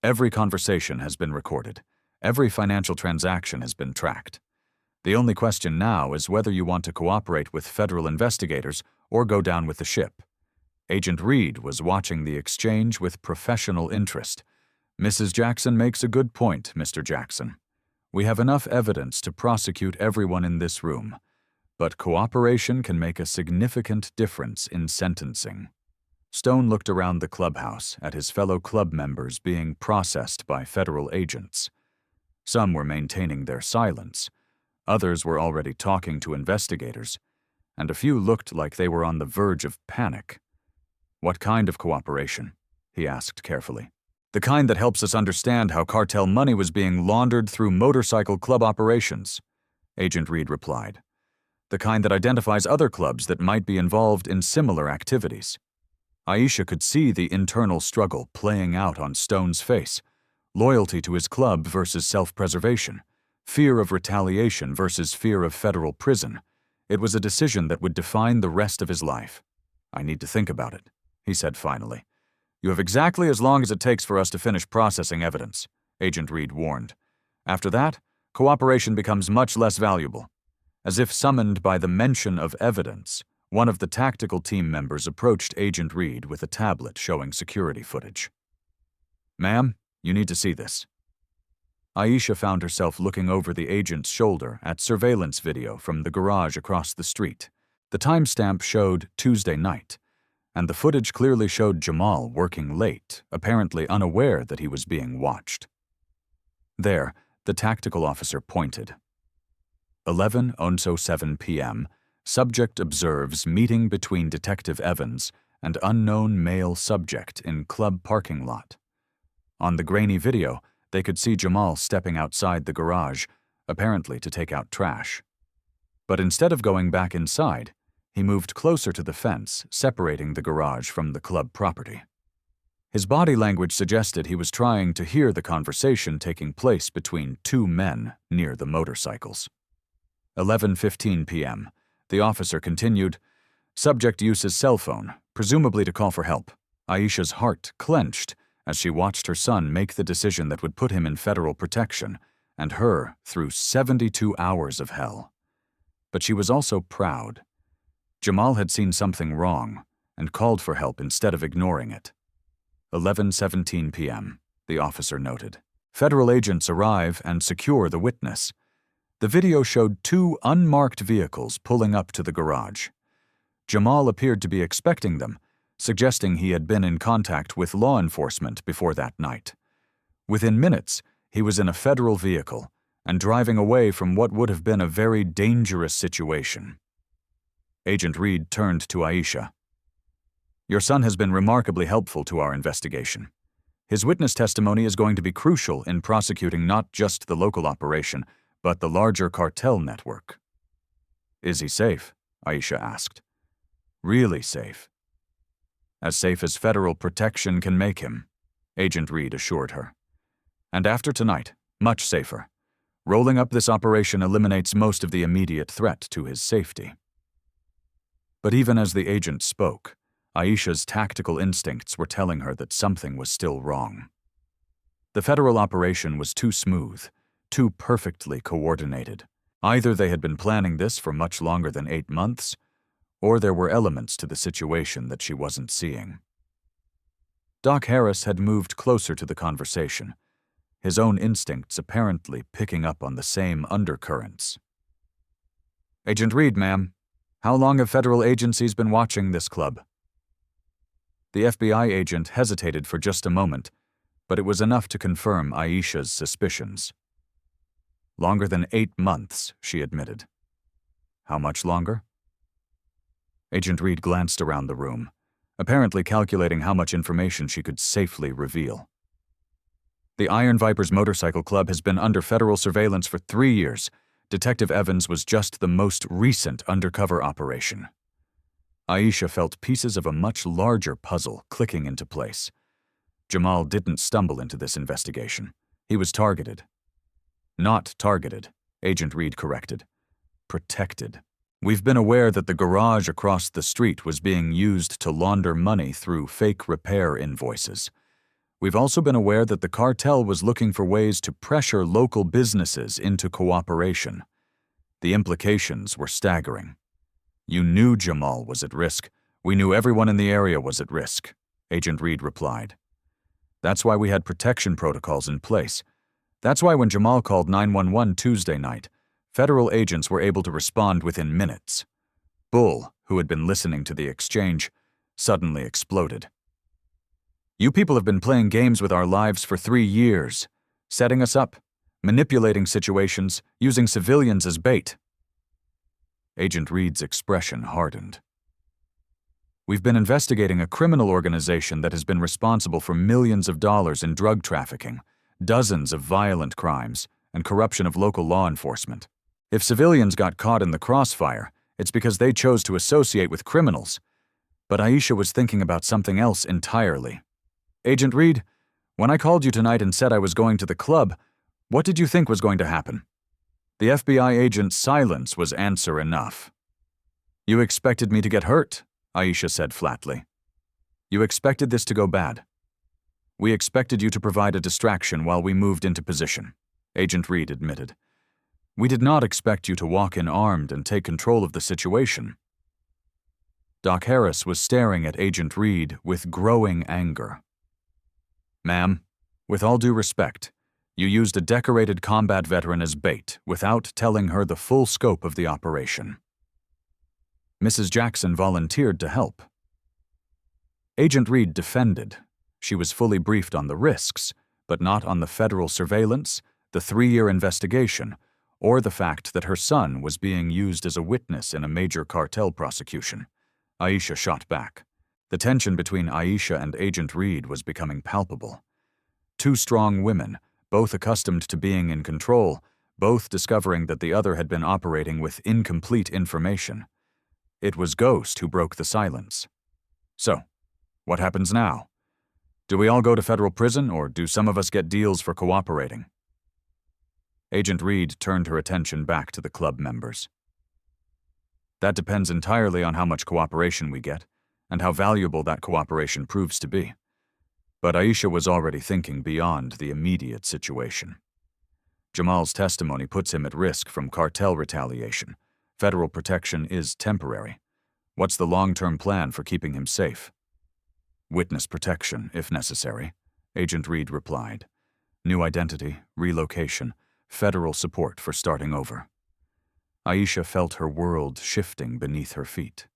Every conversation has been recorded. Every financial transaction has been tracked. The only question now is whether you want to cooperate with federal investigators or go down with the ship. Agent Reed was watching the exchange with professional interest. Mrs. Jackson makes a good point, Mr. Jackson. We have enough evidence to prosecute everyone in this room, but cooperation can make a significant difference in sentencing." Stone looked around the clubhouse at his fellow club members being processed by federal agents. Some were maintaining their silence, others were already talking to investigators, and a few looked like they were on the verge of panic. "What kind of cooperation?" he asked carefully. "The kind that helps us understand how cartel money was being laundered through motorcycle club operations," Agent Reed replied. "The kind that identifies other clubs that might be involved in similar activities." Aisha could see the internal struggle playing out on Stone's face. Loyalty to his club versus self-preservation. Fear of retaliation versus fear of federal prison. It was a decision that would define the rest of his life. "I need to think about it," he said finally. "You have exactly as long as it takes for us to finish processing evidence," Agent Reed warned. "After that, cooperation becomes much less valuable." As if summoned by the mention of evidence, one of the tactical team members approached Agent Reed with a tablet showing security footage. "Ma'am, you need to see this." Aisha found herself looking over the agent's shoulder at surveillance video from the garage across the street. The timestamp showed Tuesday night, and the footage clearly showed Jamal working late, apparently unaware that he was being watched. There, the tactical officer pointed. 11:07 p.m., subject observes meeting between Detective Evans and unknown male subject in club parking lot. On the grainy video, they could see Jamal stepping outside the garage, apparently to take out trash. But instead of going back inside, he moved closer to the fence, separating the garage from the club property. His body language suggested he was trying to hear the conversation taking place between two men near the motorcycles. 11:15 p.m., the officer continued, "Subject uses cell phone, presumably to call for help." Aisha's heart clenched as she watched her son make the decision that would put him in federal protection and her through 72 hours of hell. But she was also proud. Jamal had seen something wrong and called for help instead of ignoring it. 11:17 p.m., the officer noted. Federal agents arrive and secure the witness. The video showed two unmarked vehicles pulling up to the garage. Jamal appeared to be expecting them, suggesting he had been in contact with law enforcement before that night. Within minutes, he was in a federal vehicle and driving away from what would have been a very dangerous situation. Agent Reed turned to Aisha. "Your son has been remarkably helpful to our investigation. His witness testimony is going to be crucial in prosecuting not just the local operation, but the larger cartel network." "Is he safe?" Aisha asked. "Really safe," As safe as federal protection can make him, Agent Reed assured her. And after tonight, much safer. Rolling up this operation eliminates most of the immediate threat to his safety. But even as the agent spoke, Aisha's tactical instincts were telling her that something was still wrong. The federal operation was too smooth, too perfectly coordinated. Either they had been planning this for much longer than 8 months, or there were elements to the situation that she wasn't seeing. Doc Harris had moved closer to the conversation, his own instincts apparently picking up on the same undercurrents. "Agent Reed, ma'am, how long have federal agencies been watching this club?" The FBI agent hesitated for just a moment, but it was enough to confirm Aisha's suspicions. "Longer than 8 months," she admitted. "How much longer?" Agent Reed glanced around the room, apparently calculating how much information she could safely reveal. "The Iron Vipers Motorcycle Club has been under federal surveillance for 3 years. Detective Evans was just the most recent undercover operation." Aisha felt pieces of a much larger puzzle clicking into place. Jamal didn't stumble into this investigation. He was targeted. "Not targeted," Agent Reed corrected. "Protected. We've been aware that the garage across the street was being used to launder money through fake repair invoices. We've also been aware that the cartel was looking for ways to pressure local businesses into cooperation. The implications were staggering. You knew Jamal was at risk. We knew everyone in the area was at risk," Agent Reed replied. "That's why we had protection protocols in place. That's why when Jamal called 911 Tuesday night, federal agents were able to respond within minutes." Bull, who had been listening to the exchange, suddenly exploded. "You people have been playing games with our lives for 3 years, setting us up, manipulating situations, using civilians as bait." Agent Reed's expression hardened. "We've been investigating a criminal organization that has been responsible for millions of dollars in drug trafficking, dozens of violent crimes, and corruption of local law enforcement. If civilians got caught in the crossfire, it's because they chose to associate with criminals. But Aisha was thinking about something else entirely. Agent Reed, when I called you tonight and said I was going to the club, what did you think was going to happen?" The FBI agent's silence was answer enough. "You expected me to get hurt," Aisha said flatly. "You expected this to go bad. We expected you to provide a distraction while we moved into position," Agent Reed admitted. "We did not expect you to walk in armed and take control of the situation." Doc Harris was staring at Agent Reed with growing anger. "Ma'am, with all due respect, you used a decorated combat veteran as bait without telling her the full scope of the operation." Mrs. Jackson volunteered to help. Agent Reed defended. She was fully briefed on the risks, but not on the federal surveillance, the 3-year investigation, or the fact that her son was being used as a witness in a major cartel prosecution. Aisha shot back. The tension between Aisha and Agent Reed was becoming palpable. 2 strong women, both accustomed to being in control, both discovering that the other had been operating with incomplete information. It was Ghost who broke the silence. "So, what happens now? Do we all go to federal prison, or do some of us get deals for cooperating?" Agent Reed turned her attention back to the club members. "That depends entirely on how much cooperation we get, and how valuable that cooperation proves to be." But Aisha was already thinking beyond the immediate situation. Jamal's testimony puts him at risk from cartel retaliation. Federal protection is temporary. What's the long-term plan for keeping him safe? "Witness protection, if necessary," Agent Reed replied. "New identity, relocation, federal support for starting over." Aisha felt her world shifting beneath her feet.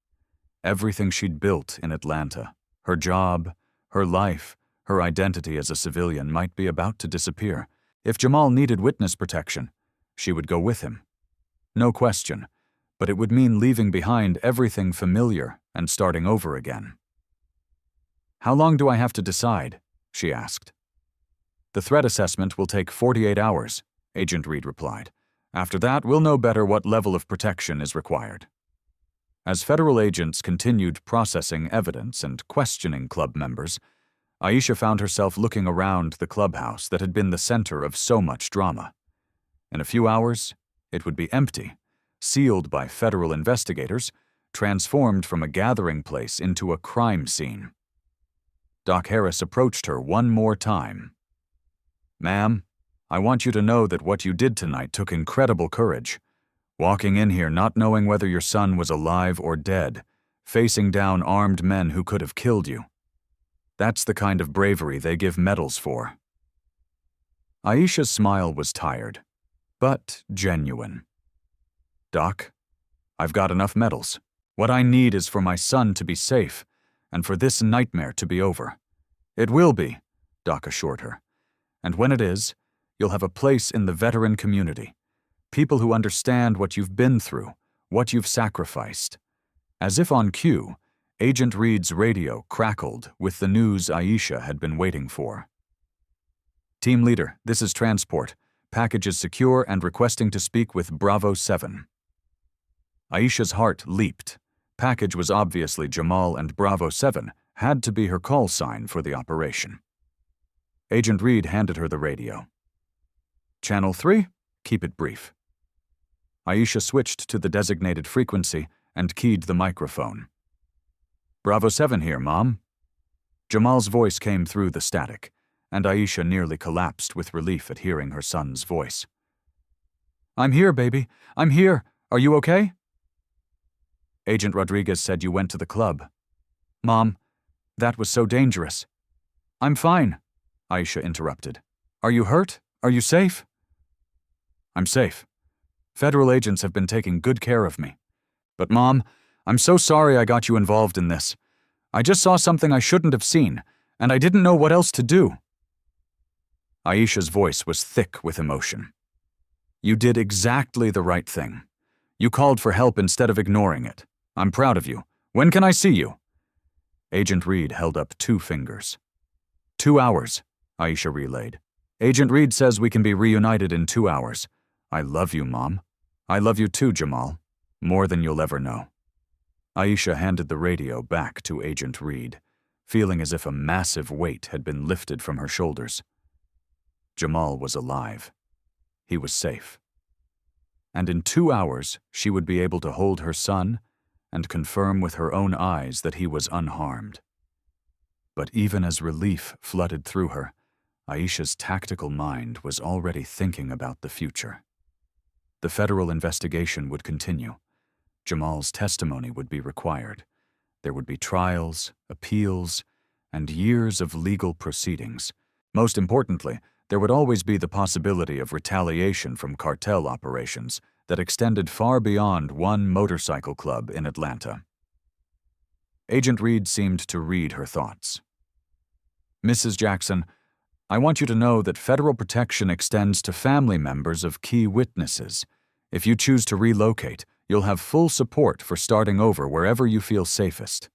Everything she'd built in Atlanta, her job, her life, her identity as a civilian might be about to disappear. If Jamal needed witness protection, she would go with him. No question, but it would mean leaving behind everything familiar and starting over again. "How long do I have to decide?" she asked. "The threat assessment will take 48 hours, Agent Reed replied. "After that, we'll know better what level of protection is required." As federal agents continued processing evidence and questioning club members, Aisha found herself looking around the clubhouse that had been the center of so much drama. In a few hours, it would be empty, sealed by federal investigators, transformed from a gathering place into a crime scene. Doc Harris approached her one more time. "Ma'am, I want you to know that what you did tonight took incredible courage. Walking in here not knowing whether your son was alive or dead, facing down armed men who could have killed you. That's the kind of bravery they give medals for." Aisha's smile was tired, but genuine. "Doc, I've got enough medals. What I need is for my son to be safe, and for this nightmare to be over." "It will be," Doc assured her. "And when it is, you'll have a place in the veteran community. People who understand what you've been through, what you've sacrificed." As if on cue, Agent Reed's radio crackled with the news Aisha had been waiting for. "Team leader, this is transport. Package is secure and requesting to speak with Bravo 7. Aisha's heart leaped. Package was obviously Jamal, and Bravo 7 had to be her call sign for the operation. Agent Reed handed her the radio. "Channel 3, keep it brief." Aisha switched to the designated frequency and keyed the microphone. "Bravo 7 here, Mom." Jamal's voice came through the static, and Aisha nearly collapsed with relief at hearing her son's voice. "I'm here, baby. I'm here. Are you okay?" "Agent Rodriguez said you went to the club." "Mom, that was so dangerous." "I'm fine," Aisha interrupted. "Are you hurt? Are you safe?" "I'm safe. Federal agents have been taking good care of me. But Mom, I'm so sorry I got you involved in this. I just saw something I shouldn't have seen, and I didn't know what else to do." Aisha's voice was thick with emotion. "You did exactly the right thing. You called for help instead of ignoring it. I'm proud of you. When can I see you?" Agent Reed held up 2 fingers. 2 hours, Aisha relayed. "Agent Reed says we can be reunited in 2 hours. I love you, Mom. I love you too, Jamal. More than you'll ever know." Aisha handed the radio back to Agent Reed, feeling as if a massive weight had been lifted from her shoulders. Jamal was alive. He was safe. And in 2 hours, she would be able to hold her son and confirm with her own eyes that he was unharmed. But even as relief flooded through her, Aisha's tactical mind was already thinking about the future. The federal investigation would continue. Jamal's testimony would be required. There would be trials, appeals, and years of legal proceedings. Most importantly, there would always be the possibility of retaliation from cartel operations that extended far beyond one motorcycle club in Atlanta. Agent Reed seemed to read her thoughts. "Mrs. Jackson, I want you to know that federal protection extends to family members of key witnesses. If you choose to relocate, you'll have full support for starting over wherever you feel safest."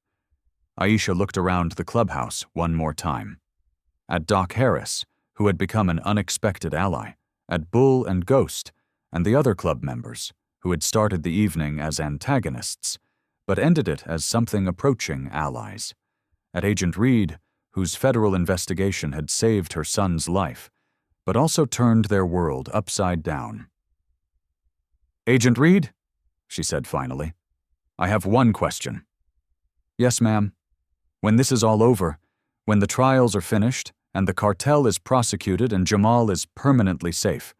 Aisha looked around the clubhouse one more time. At Doc Harris, who had become an unexpected ally, at Bull and Ghost, and the other club members, who had started the evening as antagonists, but ended it as something approaching allies. At Agent Reed, whose federal investigation had saved her son's life, but also turned their world upside down. "Agent Reed," she said finally, "I have one question." "Yes, ma'am. When this is all over, when the trials are finished, and the cartel is prosecuted and Jamal is permanently safe,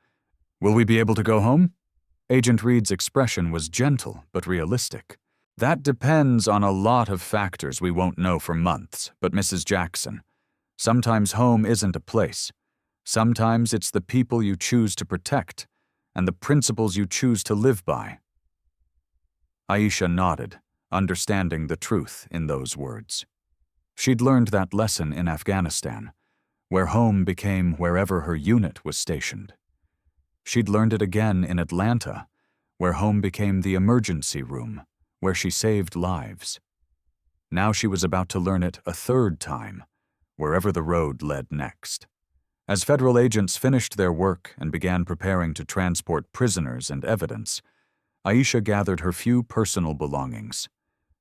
will we be able to go home?" Agent Reed's expression was gentle but realistic. "That depends on a lot of factors we won't know for months, but Mrs. Jackson, sometimes home isn't a place. Sometimes it's the people you choose to protect and the principles you choose to live by." Aisha nodded, understanding the truth in those words. She'd learned that lesson in Afghanistan, where home became wherever her unit was stationed. She'd learned it again in Atlanta, where home became the emergency room, where she saved lives. Now she was about to learn it a third time, wherever the road led next. As federal agents finished their work and began preparing to transport prisoners and evidence, Aisha gathered her few personal belongings,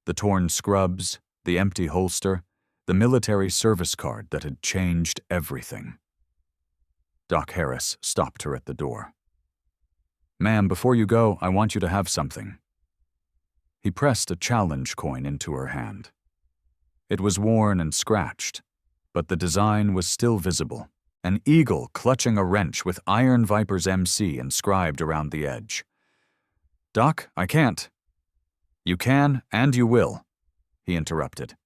The torn scrubs, the empty holster, the military service card that had changed everything. Doc Harris stopped her at the door. "Ma'am, before you go, I want you to have something." He pressed a challenge coin into her hand. It was worn and scratched, but the design was still visible, an eagle clutching a wrench with Iron Viper's MC inscribed around the edge. "Doc, I can't." "You can, and you will," he interrupted.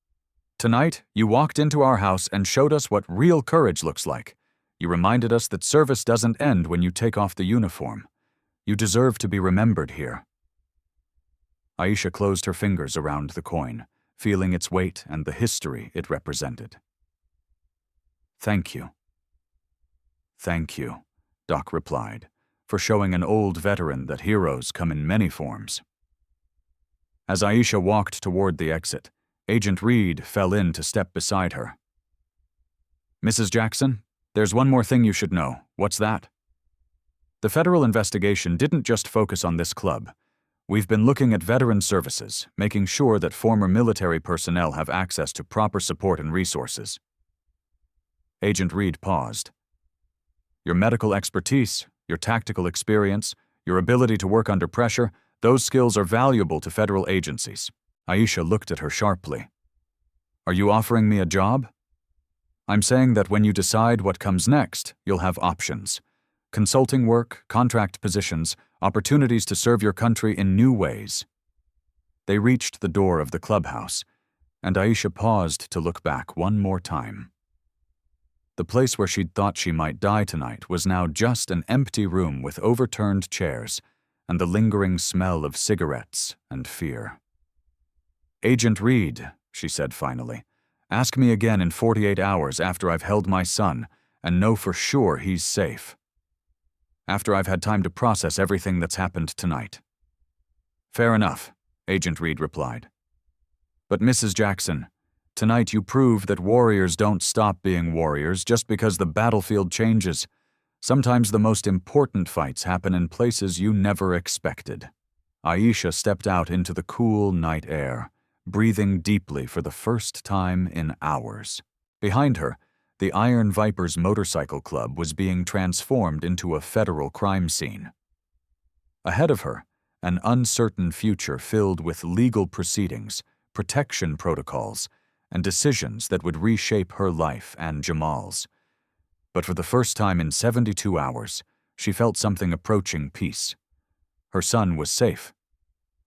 "Tonight, you walked into our house and showed us what real courage looks like. You reminded us that service doesn't end when you take off the uniform. You deserve to be remembered here." Aisha closed her fingers around the coin, feeling its weight and the history it represented. "Thank you." "Thank you," Doc replied, "for showing an old veteran that heroes come in many forms." As Aisha walked toward the exit, Agent Reed fell in to step beside her. "Mrs. Jackson, there's one more thing you should know. What's that?" "The federal investigation didn't just focus on this club. We've been looking at veteran services, making sure that former military personnel have access to proper support and resources." Agent Reed paused. "Your medical expertise, your tactical experience, your ability to work under pressure, those skills are valuable to federal agencies." Aisha looked at her sharply. "Are you offering me a job?" "I'm saying that when you decide what comes next, you'll have options. Consulting work, contract positions, opportunities to serve your country in new ways." They reached the door of the clubhouse, and Aisha paused to look back one more time. The place where she'd thought she might die tonight was now just an empty room with overturned chairs and the lingering smell of cigarettes and fear. "Agent Reed," she said finally, "ask me again in 48 hours after I've held my son and know for sure he's safe. After I've had time to process everything that's happened tonight." "Fair enough," Agent Reed replied. "But Mrs. Jackson, tonight you proved that warriors don't stop being warriors just because the battlefield changes. Sometimes the most important fights happen in places you never expected." Aisha stepped out into the cool night air, breathing deeply for the first time in hours. Behind her, the Iron Viper's motorcycle club was being transformed into a federal crime scene. Ahead of her, an uncertain future filled with legal proceedings, protection protocols, and decisions that would reshape her life and Jamal's. But for the first time in 72 hours, she felt something approaching peace. Her son was safe.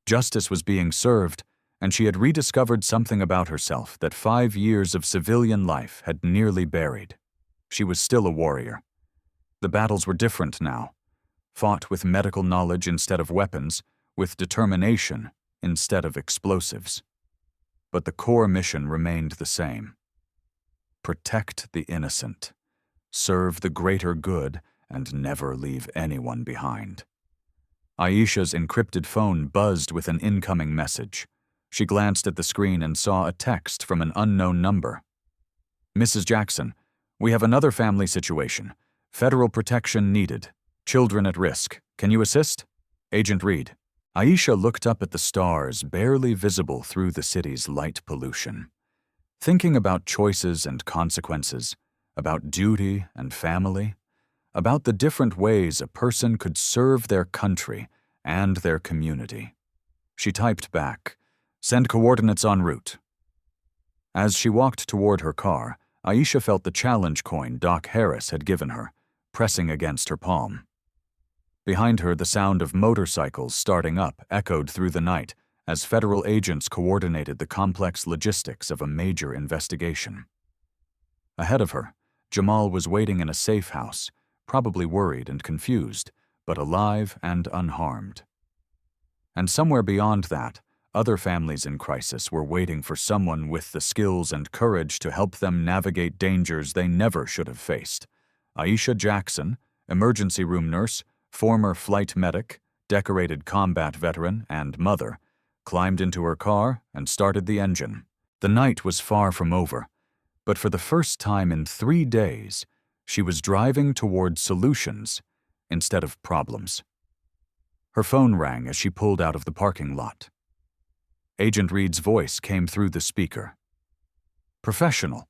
Justice was being served, and she had rediscovered something about herself that 5 years of civilian life had nearly buried. She was still a warrior. The battles were different now, fought with medical knowledge instead of weapons, with determination instead of explosives. But the core mission remained the same. Protect the innocent, serve the greater good, and never leave anyone behind. Aisha's encrypted phone buzzed with an incoming message. She glanced at the screen and saw a text from an unknown number. "Mrs. Jackson, we have another family situation. Federal protection needed. Children at risk. Can you assist? Agent Reed." Aisha looked up at the stars barely visible through the city's light pollution. Thinking about choices and consequences, about duty and family, about the different ways a person could serve their country and their community. She typed back, "Send coordinates en route." As she walked toward her car, Aisha felt the challenge coin Doc Harris had given her, pressing against her palm. Behind her, the sound of motorcycles starting up echoed through the night as federal agents coordinated the complex logistics of a major investigation. Ahead of her, Jamal was waiting in a safe house, probably worried and confused, but alive and unharmed. And somewhere beyond that, other families in crisis were waiting for someone with the skills and courage to help them navigate dangers they never should have faced. Aisha Jackson, emergency room nurse, former flight medic, decorated combat veteran, and mother, climbed into her car and started the engine. The night was far from over, but for the first time in 3 days, she was driving toward solutions instead of problems. Her phone rang as she pulled out of the parking lot. Agent Reed's voice came through the speaker. Professional,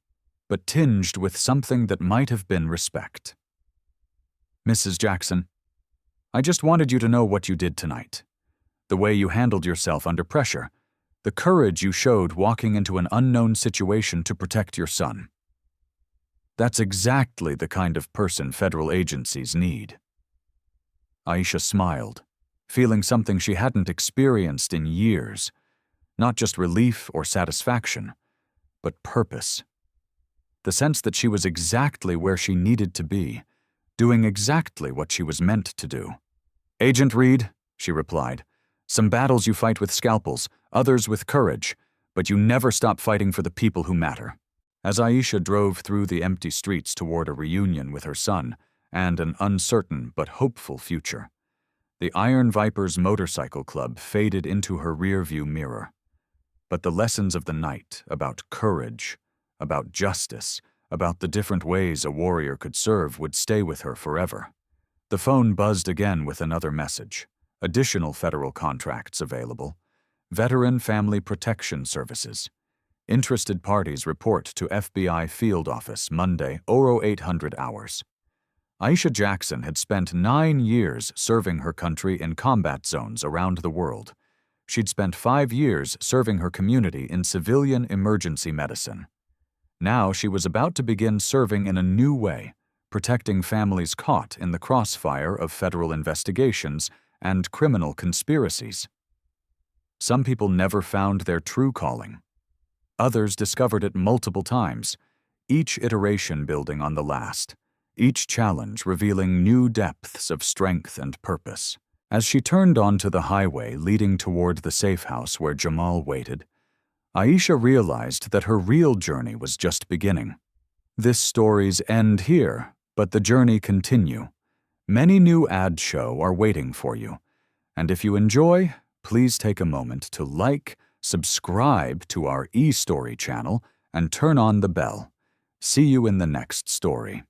but tinged with something that might have been respect. Mrs. Jackson, I just wanted you to know what you did tonight. The way you handled yourself under pressure. The courage you showed walking into an unknown situation to protect your son. That's exactly the kind of person federal agencies need. Aisha smiled, feeling something she hadn't experienced in years. Not just relief or satisfaction, but purpose. The sense that she was exactly where she needed to be, doing exactly what she was meant to do. Agent Reed, she replied, some battles you fight with scalpels, others with courage, but you never stop fighting for the people who matter. As Aisha drove through the empty streets toward a reunion with her son and an uncertain but hopeful future, the Iron Vipers Motorcycle Club faded into her rearview mirror. But the lessons of the night about courage, about justice, about the different ways a warrior could serve would stay with her forever. The phone buzzed again with another message. Additional federal contracts available. Veteran Family Protection Services. Interested parties report to FBI Field Office Monday, 0800 hours. Aisha Jackson had spent 9 years serving her country in combat zones around the world. She'd spent 5 years serving her community in civilian emergency medicine. Now she was about to begin serving in a new way, protecting families caught in the crossfire of federal investigations and criminal conspiracies. Some people never found their true calling. Others discovered it multiple times, each iteration building on the last, each challenge revealing new depths of strength and purpose. As she turned onto the highway leading toward the safe house where Jamal waited, Aisha realized that her real journey was just beginning. This story's end here, but the journey continue. Many new ad show are waiting for you. And if you enjoy, please take a moment to like, subscribe to our eStory channel, and turn on the bell. See you in the next story.